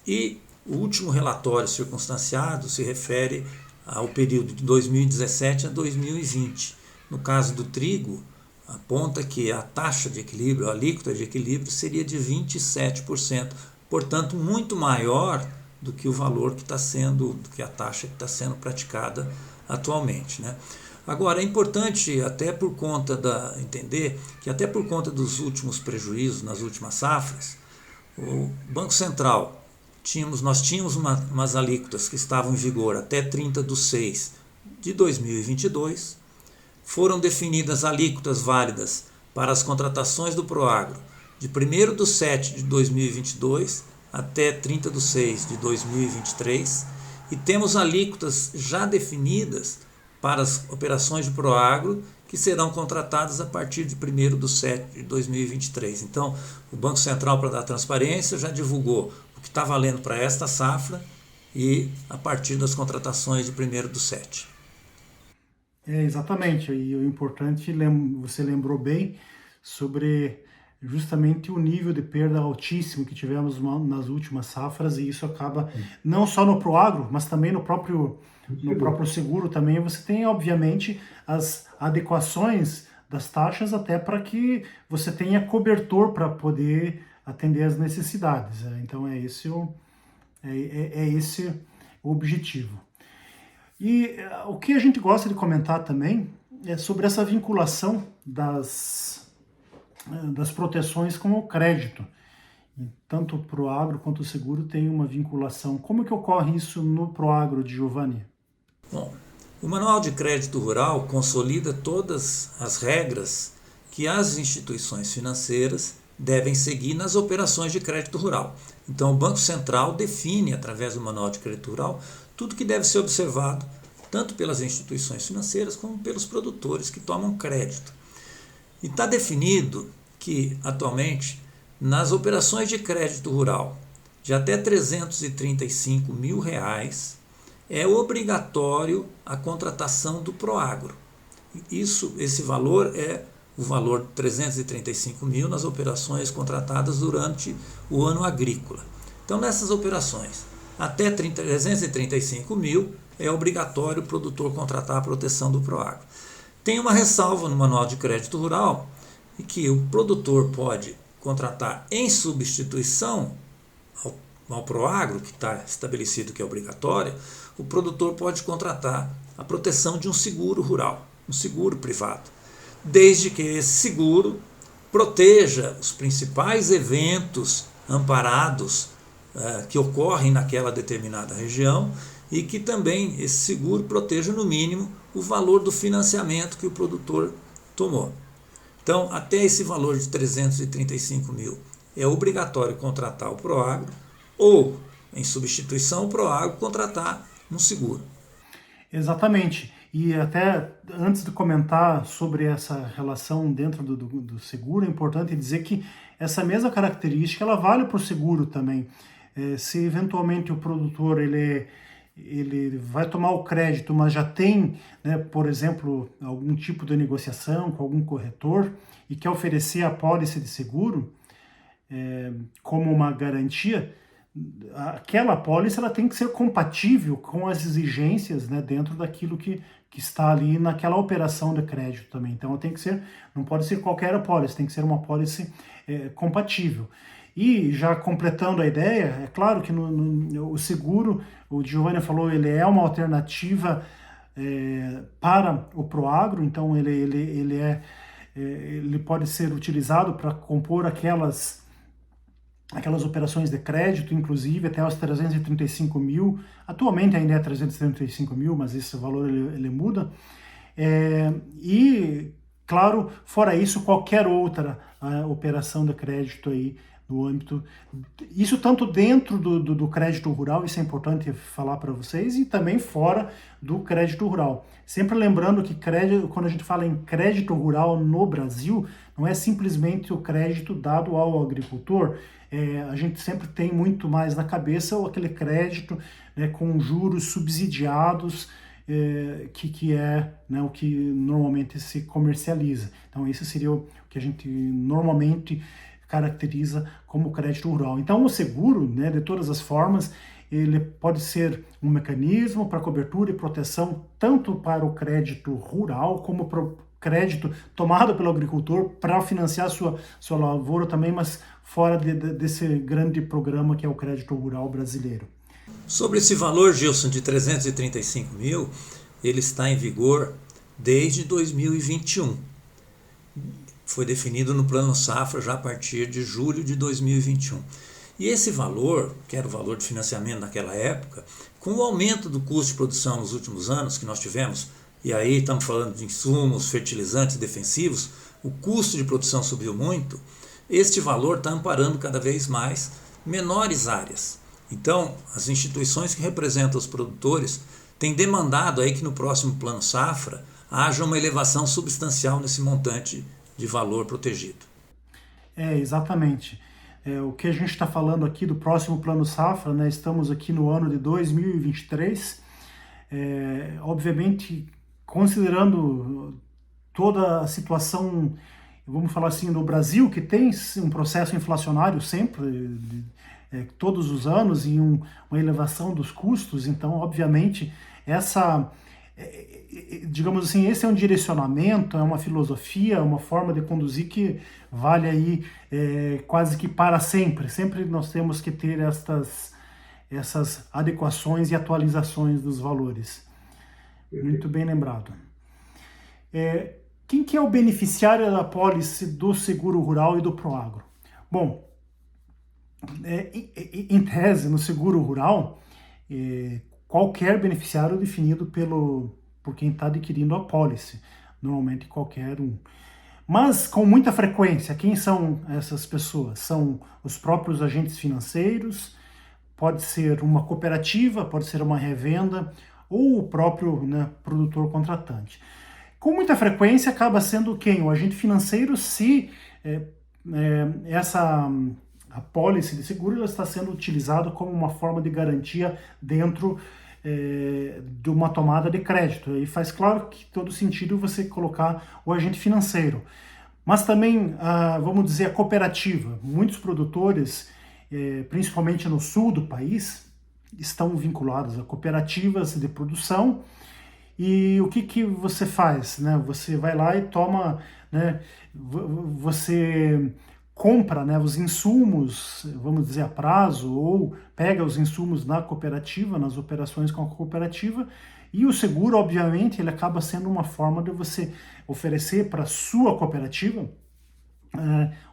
E o último relatório circunstanciado se refere ao período de 2017 a 2020. No caso do trigo, aponta que a taxa de equilíbrio, a alíquota de equilíbrio, seria de 27%, portanto, muito maior do que o valor que está sendo, do que a taxa que está sendo praticada atualmente, né? Agora, é importante, entender que até por conta dos últimos prejuízos nas últimas safras, o Banco Central, nós tínhamos umas alíquotas que estavam em vigor até 30/6 de 2022, foram definidas alíquotas válidas para as contratações do Proagro de 1º/7 de 2022 até 30/6 de 2023 e temos alíquotas já definidas para as operações de Proagro que serão contratadas a partir de 1º/7 de 2023. Então, o Banco Central, para dar transparência, já divulgou o que está valendo para esta safra e a partir das contratações de 1º/7. Exatamente, e o importante, você lembrou bem sobre justamente o nível de perda altíssimo que tivemos nas últimas safras, e isso acaba não só no Proagro, mas também no próprio seguro também. Você tem, obviamente, as adequações das taxas até para que você tenha cobertor para poder atender as necessidades. Então é esse o objetivo. E o que a gente gosta de comentar também é sobre essa vinculação das proteções com o crédito. Tanto o Proagro quanto o seguro tem uma vinculação. Como que ocorre isso no Proagro, Giovanni? Bom, o Manual de Crédito Rural consolida todas as regras que as instituições financeiras devem seguir nas operações de crédito rural. Então, o Banco Central define, através do Manual de Crédito Rural, tudo que deve ser observado, tanto pelas instituições financeiras como pelos produtores que tomam crédito. E está definido que, atualmente, nas operações de crédito rural de até R$335 mil, é obrigatório a contratação do Proagro. Esse valor é o valor de 335 mil nas operações contratadas durante o ano agrícola. Então, nessas operações, até 335 mil, é obrigatório o produtor contratar a proteção do Proagro. Tem uma ressalva no Manual de Crédito Rural, em que o produtor pode contratar em substituição Ao Proagro, que está estabelecido que é obrigatória, o produtor pode contratar a proteção de um seguro rural, um seguro privado, desde que esse seguro proteja os principais eventos amparados que ocorrem naquela determinada região e que também esse seguro proteja no mínimo o valor do financiamento que o produtor tomou. Então, até esse valor de 335 mil é obrigatório contratar o Proagro ou, em substituição, o Proagro contratar um seguro. Exatamente. E até antes de comentar sobre essa relação dentro do seguro, é importante dizer que essa mesma característica ela vale para o seguro também. Se eventualmente o produtor ele vai tomar o crédito, mas já tem, né, por exemplo, algum tipo de negociação com algum corretor e quer oferecer a pólice de seguro como uma garantia, aquela apólice ela tem que ser compatível com as exigências, né, dentro daquilo que está ali naquela operação de crédito também. Então tem que ser, não pode ser qualquer apólice, tem que ser uma apólice compatível. E já completando a ideia, é claro que o seguro, o Giovanni falou, ele é uma alternativa para o Proagro, então ele pode ser utilizado para compor aquelas operações de crédito, inclusive até os 335 mil, atualmente ainda é 335 mil, mas esse valor ele muda, e claro, fora isso, qualquer outra operação de crédito aí no âmbito, isso tanto dentro do crédito rural, isso é importante falar para vocês, e também fora do crédito rural. Sempre lembrando que quando a gente fala em crédito rural no Brasil, não é simplesmente o crédito dado ao agricultor, a gente sempre tem muito mais na cabeça aquele crédito, né, com juros subsidiados, que é, né, o que normalmente se comercializa. Então esse seria o que a gente normalmente caracteriza como crédito rural. Então o seguro, né, de todas as formas, ele pode ser um mecanismo para cobertura e proteção tanto para o crédito rural como para o crédito tomado pelo agricultor para financiar sua lavoura também, mas fora desse grande programa que é o crédito rural brasileiro. Sobre esse valor, Gilson, de 335 mil, ele está em vigor desde 2021. Foi definido no Plano Safra já a partir de julho de 2021. E esse valor, que era o valor de financiamento naquela época, com o aumento do custo de produção nos últimos anos que nós tivemos, e aí estamos falando de insumos, fertilizantes defensivos, o custo de produção subiu muito, este valor está amparando cada vez mais menores áreas. Então, as instituições que representam os produtores têm demandado aí que no próximo Plano Safra haja uma elevação substancial nesse montante de valor protegido. Exatamente. O que a gente está falando aqui do próximo Plano Safra, né, estamos aqui no ano de 2023, obviamente considerando toda a situação, vamos falar assim, no Brasil, que tem um processo inflacionário sempre, todos os anos, e uma elevação dos custos, então, obviamente, digamos assim, esse é um direcionamento, é uma filosofia, uma forma de conduzir que vale aí quase que para sempre. Sempre nós temos que ter essas adequações e atualizações dos valores. Muito bem lembrado. Quem que é o beneficiário da apólice do seguro rural e do Proagro? Bom, em tese, no seguro rural, qualquer beneficiário definido por quem está adquirindo a apólice, normalmente qualquer um. Mas com muita frequência, quem são essas pessoas? São os próprios agentes financeiros, pode ser uma cooperativa, pode ser uma revenda, ou o próprio, né, produtor contratante. Com muita frequência acaba sendo quem? O agente financeiro, se essa apólice de seguro ela está sendo utilizada como uma forma de garantia dentro de uma tomada de crédito. E faz claro que todo sentido você colocar o agente financeiro. Mas também, vamos dizer, a cooperativa. Muitos produtores, principalmente no sul do país, estão vinculados a cooperativas de produção. E o que você faz, né? Você vai lá e toma, né? Você compra, né, os insumos, vamos dizer, a prazo, ou pega os insumos na cooperativa, nas operações com a cooperativa, e o seguro, obviamente, ele acaba sendo uma forma de você oferecer para a sua cooperativa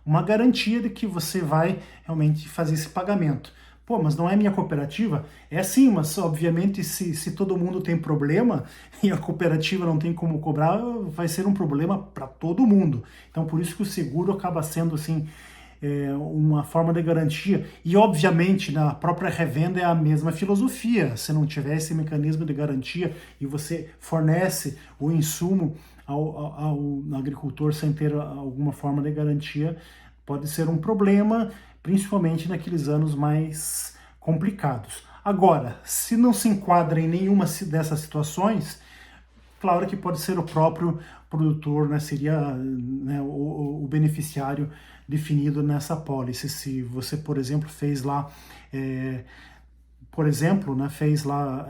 uma garantia de que você vai realmente fazer esse pagamento. Pô, mas não é minha cooperativa? É sim, mas obviamente se todo mundo tem problema e a cooperativa não tem como cobrar, vai ser um problema para todo mundo. Então por isso que o seguro acaba sendo assim uma forma de garantia. E obviamente na própria revenda é a mesma filosofia. Se não tiver esse mecanismo de garantia e você fornece o insumo ao agricultor sem ter alguma forma de garantia, pode ser um problema, principalmente naqueles anos mais complicados. Agora, se não se enquadra em nenhuma dessas situações, claro que pode ser o próprio produtor, né, seria, né, o beneficiário definido nessa apólice. Se você, por exemplo, fez lá fez lá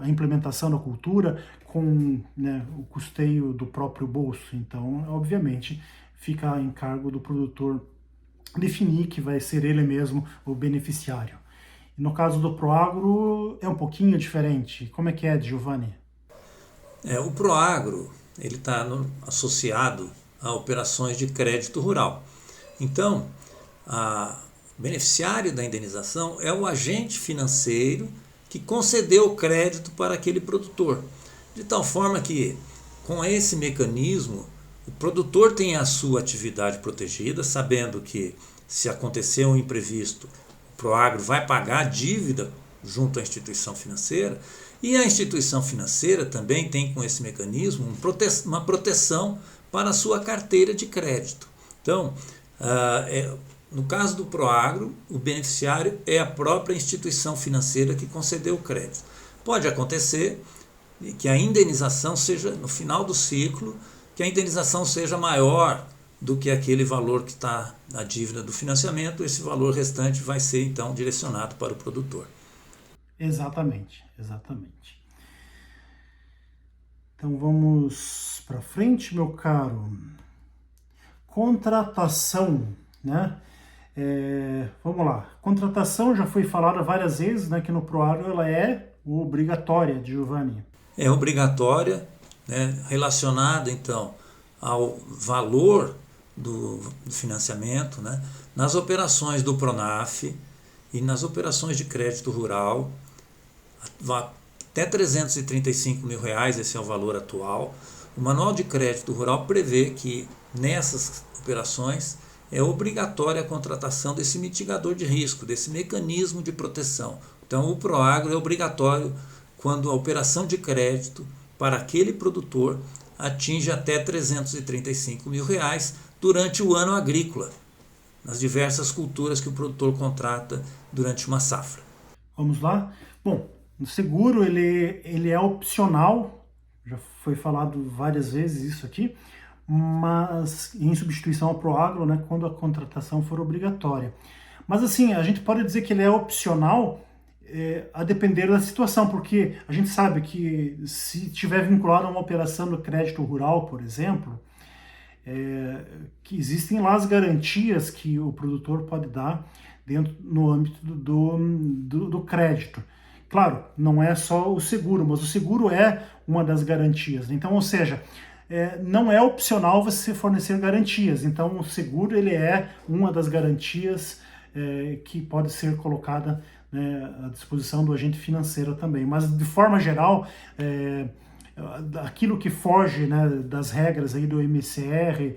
a implementação da cultura com, né, o custeio do próprio bolso. Então, obviamente, fica a encargo do produtor definir que vai ser ele mesmo o beneficiário. No caso do Proagro, é um pouquinho diferente. Como é que é, Giovanni? O Proagro ele está associado a operações de crédito rural. Então, o beneficiário da indenização é o agente financeiro que concedeu o crédito para aquele produtor. De tal forma que, com esse mecanismo, o produtor tem a sua atividade protegida, sabendo que, se acontecer um imprevisto, o Proagro vai pagar a dívida junto à instituição financeira, e a instituição financeira também tem, com esse mecanismo, uma proteção para a sua carteira de crédito. Então, no caso do Proagro, o beneficiário é a própria instituição financeira que concedeu o crédito. Pode acontecer que a indenização seja, no final do ciclo, que a indenização seja maior do que aquele valor que está na dívida do financiamento, esse valor restante vai ser então direcionado para o produtor. Exatamente. Então vamos para frente, meu caro. Contratação, né? Vamos lá. Contratação já foi falada várias vezes, né? Que no Proagro ela é obrigatória, Giovanni. É obrigatória, né? Relacionada então ao valor do financiamento, né? Nas operações do Pronaf e nas operações de crédito rural, até R$335 mil, esse é o valor atual. O Manual de Crédito Rural prevê que nessas operações é obrigatória a contratação desse mitigador de risco, desse mecanismo de proteção. Então o Proagro é obrigatório quando a operação de crédito para aquele produtor atinge até R$335 mil durante o ano agrícola, nas diversas culturas que o produtor contrata durante uma safra. Vamos lá? Bom, o seguro ele é opcional, já foi falado várias vezes isso aqui, mas em substituição ao Proagro, né, quando a contratação for obrigatória. Mas assim, a gente pode dizer que ele é opcional a depender da situação, porque a gente sabe que se tiver vinculado a uma operação do crédito rural, por exemplo, que existem lá as garantias que o produtor pode dar no âmbito do crédito. Claro, não é só o seguro, mas o seguro é uma das garantias. Então, ou seja, não é opcional você fornecer garantias. Então, o seguro ele é uma das garantias que pode ser colocada, né, à disposição do agente financeiro também. Mas, de forma geral, aquilo que foge, né, das regras aí do MCR,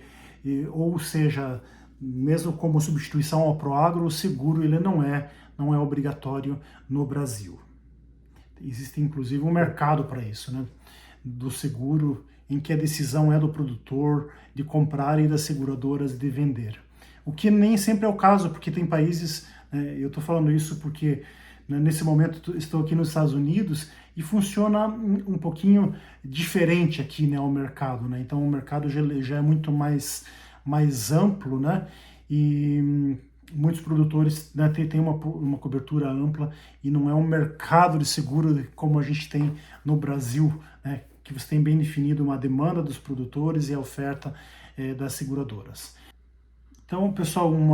ou seja, mesmo como substituição ao Proagro, o seguro ele não é obrigatório no Brasil. Existe inclusive um mercado para isso, né, do seguro, em que a decisão é do produtor de comprar e das seguradoras de vender. O que nem sempre é o caso, porque tem países, eu estou falando isso porque, né, nesse momento estou aqui nos Estados Unidos e funciona um pouquinho diferente aqui, né, o mercado, né? Então o mercado já é muito mais amplo, né? E muitos produtores, né, têm uma cobertura ampla e não é um mercado de seguro como a gente tem no Brasil, né, que você tem bem definido uma demanda dos produtores e a oferta das seguradoras. Então, pessoal, um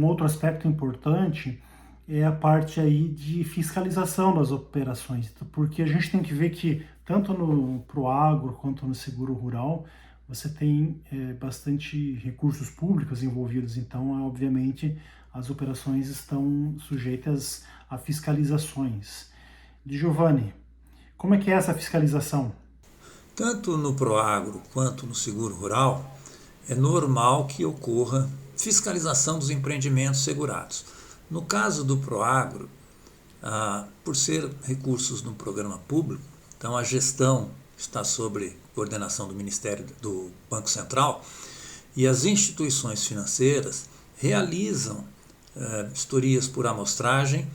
outro aspecto importante é a parte aí de fiscalização das operações, porque a gente tem que ver que tanto no Proagro quanto no seguro rural você tem bastante recursos públicos envolvidos, então, obviamente, as operações estão sujeitas a fiscalizações. Giovanni, como é que é essa fiscalização? Tanto no Proagro quanto no seguro rural, é normal que ocorra fiscalização dos empreendimentos segurados. No caso do Proagro, por ser recursos no programa público, então a gestão está sob coordenação do Ministério do Banco Central e as instituições financeiras realizam vistorias por amostragem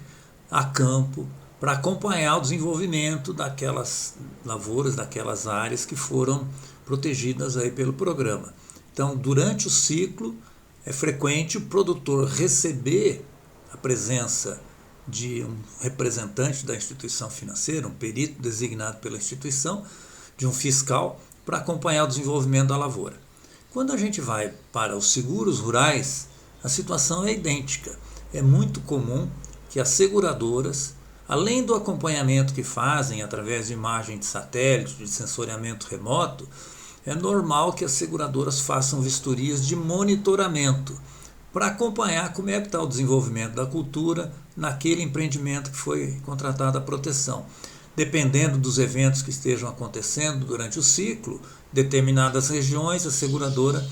a campo para acompanhar o desenvolvimento daquelas lavouras, daquelas áreas que foram protegidas aí pelo programa. Então, durante o ciclo, é frequente o produtor receber a presença de um representante da instituição financeira, um perito designado pela instituição, de um fiscal, para acompanhar o desenvolvimento da lavoura. Quando a gente vai para os seguros rurais, a situação é idêntica. É muito comum que as seguradoras, além do acompanhamento que fazem através de imagem de satélite, de sensoriamento remoto, é normal que as seguradoras façam vistorias de monitoramento para acompanhar como é que está o desenvolvimento da cultura naquele empreendimento que foi contratada a proteção. Dependendo dos eventos que estejam acontecendo durante o ciclo, determinadas regiões, a seguradora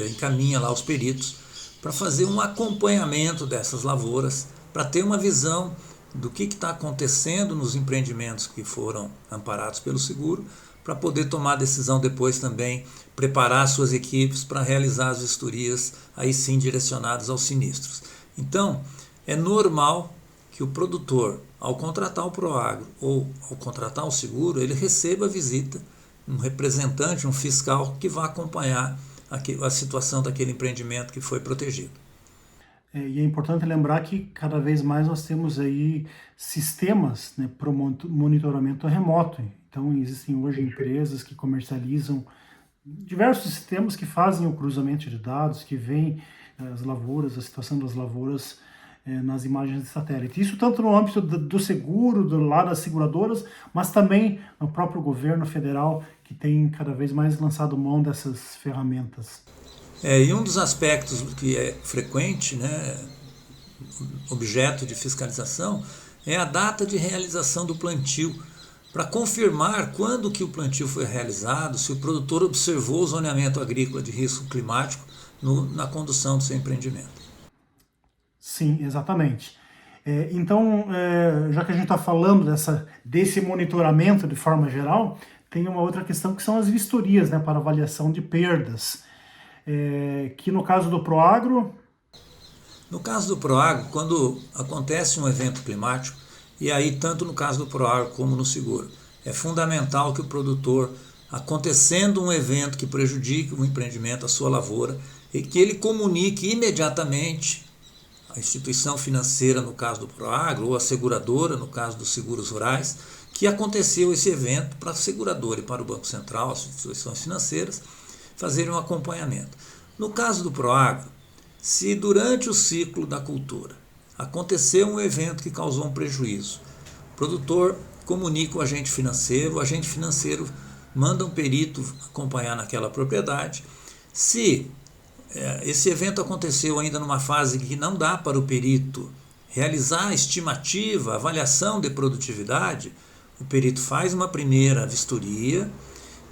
encaminha lá os peritos para fazer um acompanhamento dessas lavouras, para ter uma visão do que está acontecendo nos empreendimentos que foram amparados pelo seguro, para poder tomar decisão depois também, preparar suas equipes para realizar as vistorias, aí sim direcionadas aos sinistros. Então, é normal que o produtor, ao contratar o Proagro ou ao contratar o seguro, ele receba a visita, um representante, um fiscal que vai acompanhar a situação daquele empreendimento que foi protegido. E é importante lembrar que cada vez mais nós temos aí sistemas, né, para monitoramento remoto. Então existem hoje empresas que comercializam diversos sistemas que fazem o cruzamento de dados, que veem as lavouras, a situação das lavouras nas imagens de satélite. Isso tanto no âmbito do seguro, do lado das seguradoras, mas também no próprio governo federal, que tem cada vez mais lançado mão dessas ferramentas. E um dos aspectos que é frequente, objeto de fiscalização, é a data de realização do plantio, para confirmar quando que o plantio foi realizado, se o produtor observou o zoneamento agrícola de risco climático na condução do seu empreendimento. Sim, exatamente. Então, já que a gente está falando desse monitoramento de forma geral, tem uma outra questão que são as vistorias, né, para avaliação de perdas. Que no caso do Proagro... No caso do Proagro, quando acontece um evento climático, e aí tanto no caso do Proagro como no seguro, é fundamental que o produtor, acontecendo um evento que prejudique o empreendimento, a sua lavoura, e que ele comunique imediatamente a instituição financeira, no caso do Proagro, ou a seguradora, no caso dos seguros rurais, que aconteceu esse evento para a seguradora e para o Banco Central, as instituições financeiras, fazerem um acompanhamento. No caso do Proagro, se durante o ciclo da cultura aconteceu um evento que causou um prejuízo, o produtor comunica o agente financeiro manda um perito acompanhar naquela propriedade. Se esse evento aconteceu ainda numa fase que não dá para o perito realizar a estimativa, a avaliação de produtividade, o perito faz uma primeira vistoria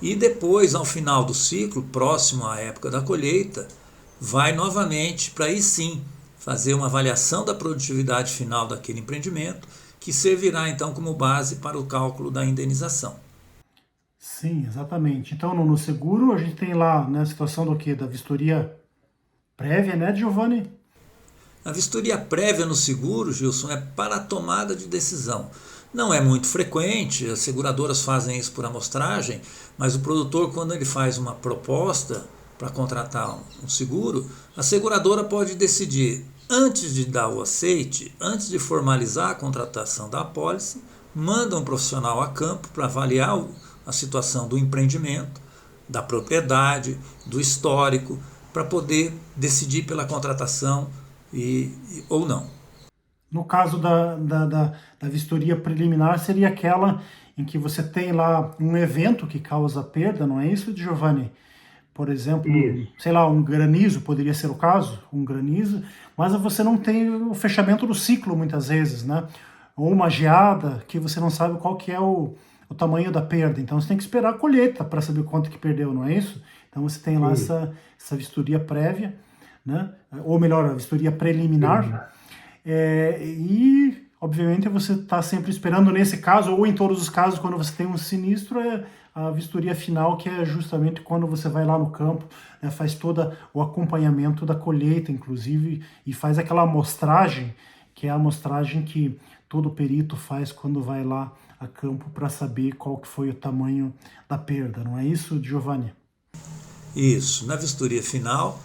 e depois, ao final do ciclo, próximo à época da colheita, vai novamente para aí sim fazer uma avaliação da produtividade final daquele empreendimento, que servirá então como base para o cálculo da indenização. Sim, exatamente. Então no seguro a gente tem lá, né, a situação do quê? Da vistoria prévia, né, Giovanni? A vistoria prévia no seguro, Gilson, é para a tomada de decisão. Não é muito frequente, as seguradoras fazem isso por amostragem, mas o produtor, quando ele faz uma proposta para contratar um seguro, a seguradora pode decidir, antes de dar o aceite, antes de formalizar a contratação da apólice, manda um profissional a campo para avaliar a situação do empreendimento, da propriedade, do histórico, para poder decidir pela contratação ou não. No caso da vistoria preliminar, seria aquela em que você tem lá um evento que causa perda, não é isso, Giovanni? Por exemplo, sei lá, um granizo poderia ser o caso, um granizo, mas você não tem o fechamento do ciclo muitas vezes, né? Ou uma geada que você não sabe qual que é o tamanho da perda. Então você tem que esperar a colheita para saber quanto que perdeu, não é isso? Então você tem lá essa vistoria prévia, né? Ou melhor, a vistoria preliminar. E, obviamente, você está sempre esperando, nesse caso, ou em todos os casos, quando você tem um sinistro, a vistoria final, que é justamente quando você vai lá no campo, né, faz todo o acompanhamento da colheita, inclusive, e faz aquela amostragem, que é a amostragem que todo perito faz quando vai lá a campo para saber qual que foi o tamanho da perda, não é isso, Giovanni? Isso. Na vistoria final,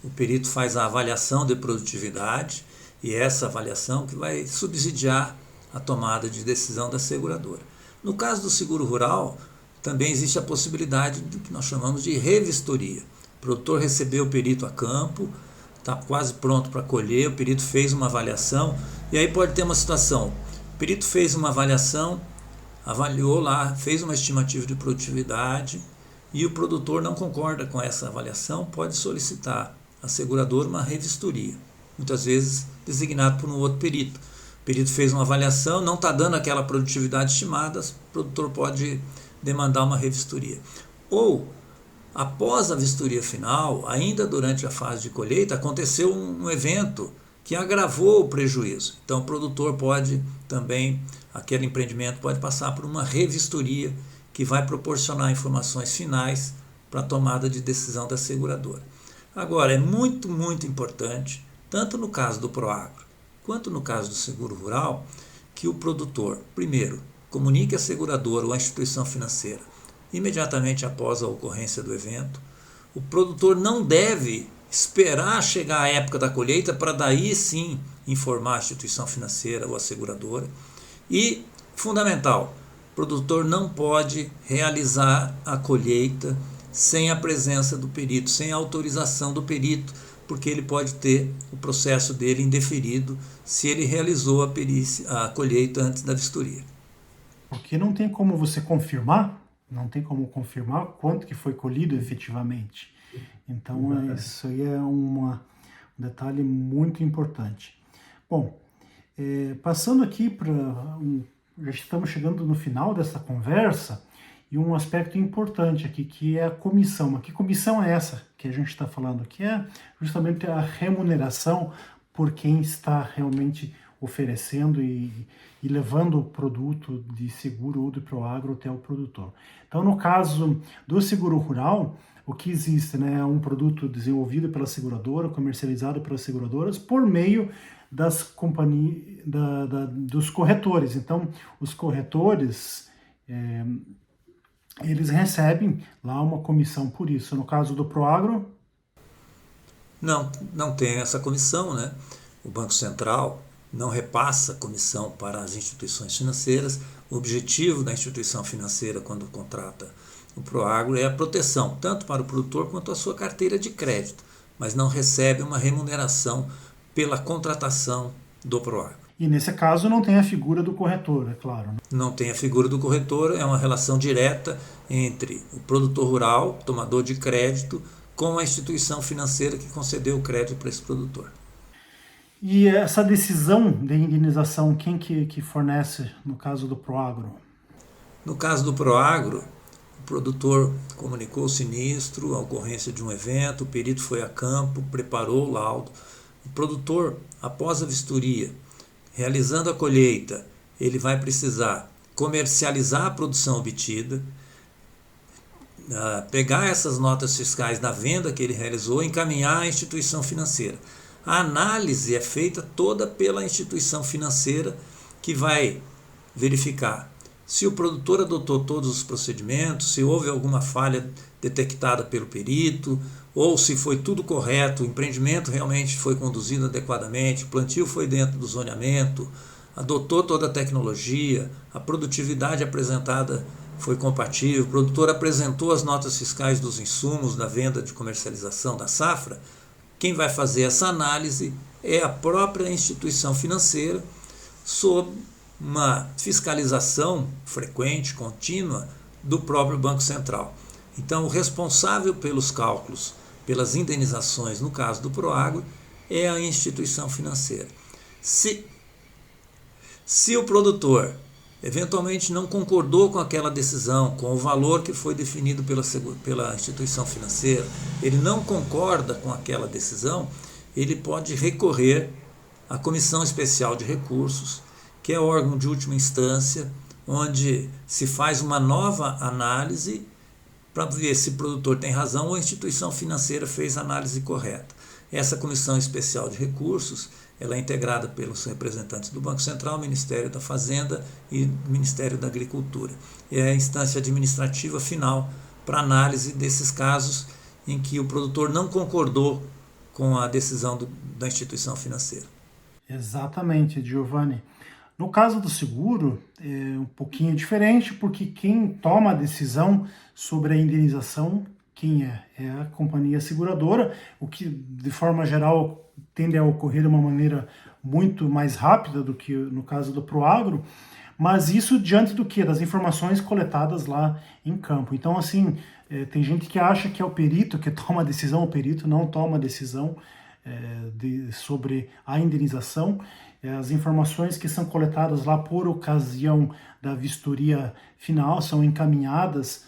o perito faz a avaliação de produtividade, e essa avaliação que vai subsidiar a tomada de decisão da seguradora. No caso do seguro rural, também existe a possibilidade do que nós chamamos de revistoria. O produtor recebeu o perito a campo, está quase pronto para colher, o perito fez uma avaliação, e aí pode ter uma situação, o perito fez uma avaliação, avaliou lá, fez uma estimativa de produtividade, e o produtor não concorda com essa avaliação, pode solicitar à seguradora uma revistoria, muitas vezes designado por um outro perito. O perito fez uma avaliação, não está dando aquela produtividade estimada, o produtor pode demandar uma revistoria. Ou, após a vistoria final, ainda durante a fase de colheita, aconteceu um evento que agravou o prejuízo. Então o produtor pode também, aquele empreendimento pode passar por uma revistoria que vai proporcionar informações finais para a tomada de decisão da seguradora. Agora, é muito, muito importante, tanto no caso do Proagro quanto no caso do seguro rural, que o produtor, primeiro, comunique à seguradora ou à instituição financeira imediatamente após a ocorrência do evento. O produtor não deve esperar chegar a época da colheita para daí sim informar a instituição financeira ou a seguradora. E, fundamental, o produtor não pode realizar a colheita sem a presença do perito, sem a autorização do perito, porque ele pode ter o processo dele indeferido se ele realizou a colheita antes da vistoria. Porque não tem como você confirmar, não tem como confirmar quanto que foi colhido efetivamente. Então, isso aí é um detalhe muito importante. Bom, passando aqui para... já estamos chegando no final dessa conversa, e um aspecto importante aqui, que é a comissão. Mas que comissão é essa que a gente está falando? Que é justamente a remuneração por quem está realmente oferecendo e levando o produto de seguro ou de Proagro até o produtor. Então, no caso do seguro rural, o que existe, né, é um produto desenvolvido pela seguradora, comercializado pelas seguradoras, por meio das companhias, dos corretores. Então, os corretores... eles recebem lá uma comissão por isso. No caso do Proagro? Não tem essa comissão, né? O Banco Central não repassa comissão para as instituições financeiras. O objetivo da instituição financeira, quando contrata o Proagro, é a proteção, tanto para o produtor quanto a sua carteira de crédito, mas não recebe uma remuneração pela contratação do Proagro. E nesse caso não tem a figura do corretor, é claro. Né? Não tem a figura do corretor, é uma relação direta entre o produtor rural, tomador de crédito, com a instituição financeira que concedeu o crédito para esse produtor. E essa decisão de indenização, quem que fornece no caso do Proagro? No caso do Proagro, o produtor comunicou o sinistro, a ocorrência de um evento, o perito foi a campo, preparou o laudo. O produtor, após a vistoria, realizando a colheita, ele vai precisar comercializar a produção obtida, pegar essas notas fiscais da venda que ele realizou e encaminhar à instituição financeira. A análise é feita toda pela instituição financeira, que vai verificar se o produtor adotou todos os procedimentos, se houve alguma falha detectada pelo perito, ou se foi tudo correto, o empreendimento realmente foi conduzido adequadamente, o plantio foi dentro do zoneamento, adotou toda a tecnologia, a produtividade apresentada foi compatível, o produtor apresentou as notas fiscais dos insumos da venda de comercialização da safra, quem vai fazer essa análise é a própria instituição financeira, sob uma fiscalização frequente, contínua, do próprio Banco Central. Então, o responsável pelos cálculos, pelas indenizações, no caso do Proagro, é a instituição financeira. Se o produtor eventualmente não concordou com aquela decisão, com o valor que foi definido pela instituição financeira, ele não concorda com aquela decisão, ele pode recorrer à Comissão Especial de Recursos, que é órgão de última instância, onde se faz uma nova análise para ver se o produtor tem razão ou a instituição financeira fez a análise correta. Essa Comissão Especial de Recursos, ela é integrada pelos representantes do Banco Central, Ministério da Fazenda e Ministério da Agricultura. É a instância administrativa final para análise desses casos em que o produtor não concordou com a decisão da instituição financeira. Exatamente, Giovanni. No caso do seguro, é um pouquinho diferente, porque quem toma a decisão sobre a indenização, quem é? É a companhia seguradora, o que, de forma geral, tende a ocorrer de uma maneira muito mais rápida do que no caso do Proagro, mas isso diante do quê? Das informações coletadas lá em campo. Então, assim, tem gente que acha que é o perito que toma a decisão, o perito não toma a decisão sobre a indenização. As informações que são coletadas lá por ocasião da vistoria final são encaminhadas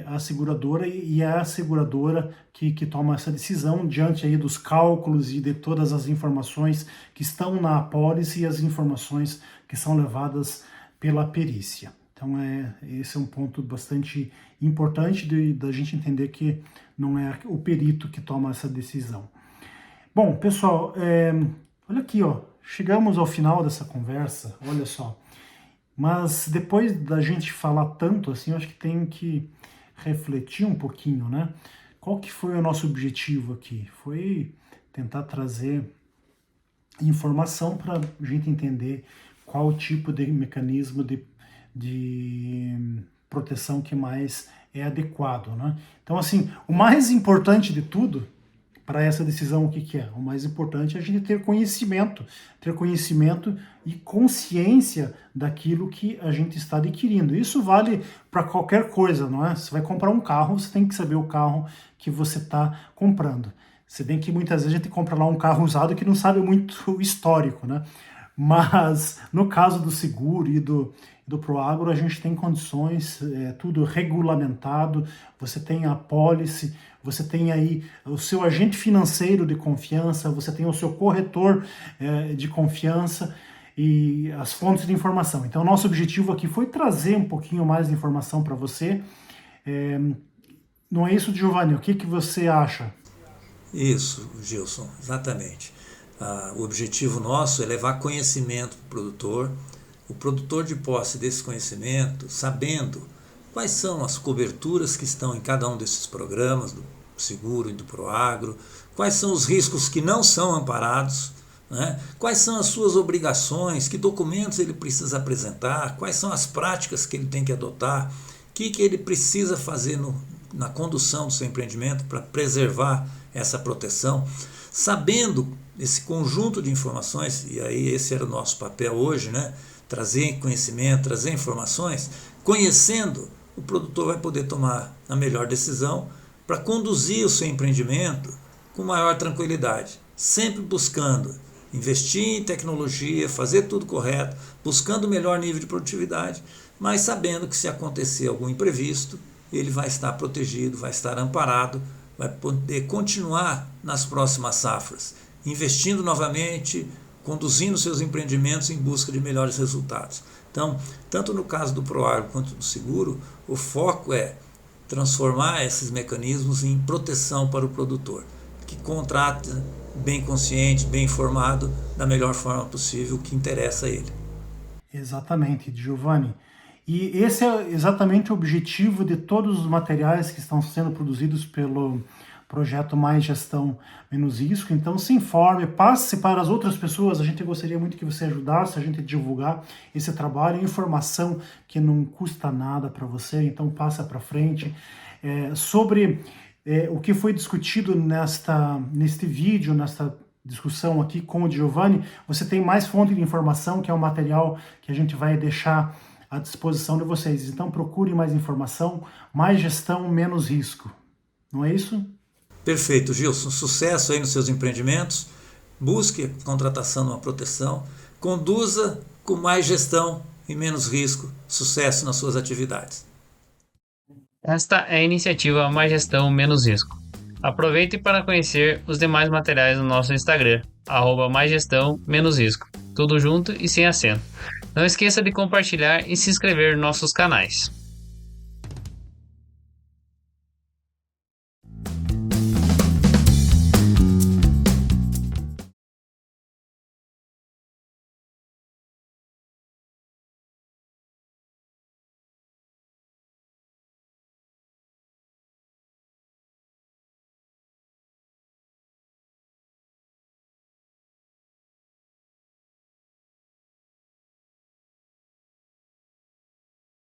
à seguradora e é a seguradora que toma essa decisão diante aí dos cálculos e de todas as informações que estão na apólice e as informações que são levadas pela perícia. Então esse é um ponto bastante importante da gente entender que não é o perito que toma essa decisão. Bom, pessoal, olha aqui, ó. Chegamos ao final dessa conversa, olha só. Mas depois da gente falar tanto assim, eu acho que tem que refletir um pouquinho, né? Qual que foi o nosso objetivo aqui? Foi tentar trazer informação para a gente entender qual tipo de mecanismo de proteção que mais é adequado, né? Então, assim, o mais importante de tudo para essa decisão, o que é? O mais importante é a gente ter conhecimento e consciência daquilo que a gente está adquirindo. Isso vale para qualquer coisa, não é? Você vai comprar um carro, você tem que saber o carro que você está comprando. Se bem que muitas vezes a gente compra lá um carro usado que não sabe muito o histórico, né? Mas no caso do seguro e do Proagro, a gente tem condições, tudo regulamentado, você tem a apólice, você tem aí o seu agente financeiro de confiança, você tem o seu corretor de confiança e as fontes de informação. Então, nosso objetivo aqui foi trazer um pouquinho mais de informação para você. Não é isso, Giovanni? O que você acha? Isso, Gilson, exatamente. O objetivo nosso é levar conhecimento para o produtor de posse desse conhecimento, sabendo quais são as coberturas que estão em cada um desses programas, do seguro e do Proagro, quais são os riscos que não são amparados, né? Quais são as suas obrigações, que documentos ele precisa apresentar, quais são as práticas que ele tem que adotar, o que ele precisa fazer na condução do seu empreendimento para preservar essa proteção, sabendo esse conjunto de informações, e aí esse era o nosso papel hoje, né? Trazer conhecimento, trazer informações, conhecendo, o produtor vai poder tomar a melhor decisão para conduzir o seu empreendimento com maior tranquilidade, sempre buscando investir em tecnologia, fazer tudo correto, buscando o melhor nível de produtividade, mas sabendo que se acontecer algum imprevisto, ele vai estar protegido, vai estar amparado, vai poder continuar nas próximas safras, investindo novamente, conduzindo seus empreendimentos em busca de melhores resultados. Então, tanto no caso do Proagro quanto do seguro, o foco é transformar esses mecanismos em proteção para o produtor, que contrata bem consciente, bem informado, da melhor forma possível, que interessa a ele. Exatamente, Giovanni. E esse é exatamente o objetivo de todos os materiais que estão sendo produzidos pelo projeto Mais Gestão Menos Risco. Então se informe, passe para as outras pessoas. A gente gostaria muito que você ajudasse a gente a divulgar esse trabalho, informação que não custa nada para você, então passa para frente. Sobre o que foi discutido neste vídeo, nesta discussão aqui com o Giovanni, você tem mais fonte de informação, que é o material que a gente vai deixar à disposição de vocês. Então procure mais informação, mais gestão, menos risco. Não é isso? Perfeito, Gilson. Sucesso aí nos seus empreendimentos. Busque a contratação numa proteção. Conduza com mais gestão e menos risco. Sucesso nas suas atividades. Esta é a iniciativa Mais Gestão Menos Risco. Aproveite para conhecer os demais materiais no nosso Instagram, @maisgestão-risco. Tudo junto e sem acento. Não esqueça de compartilhar e se inscrever nos nossos canais.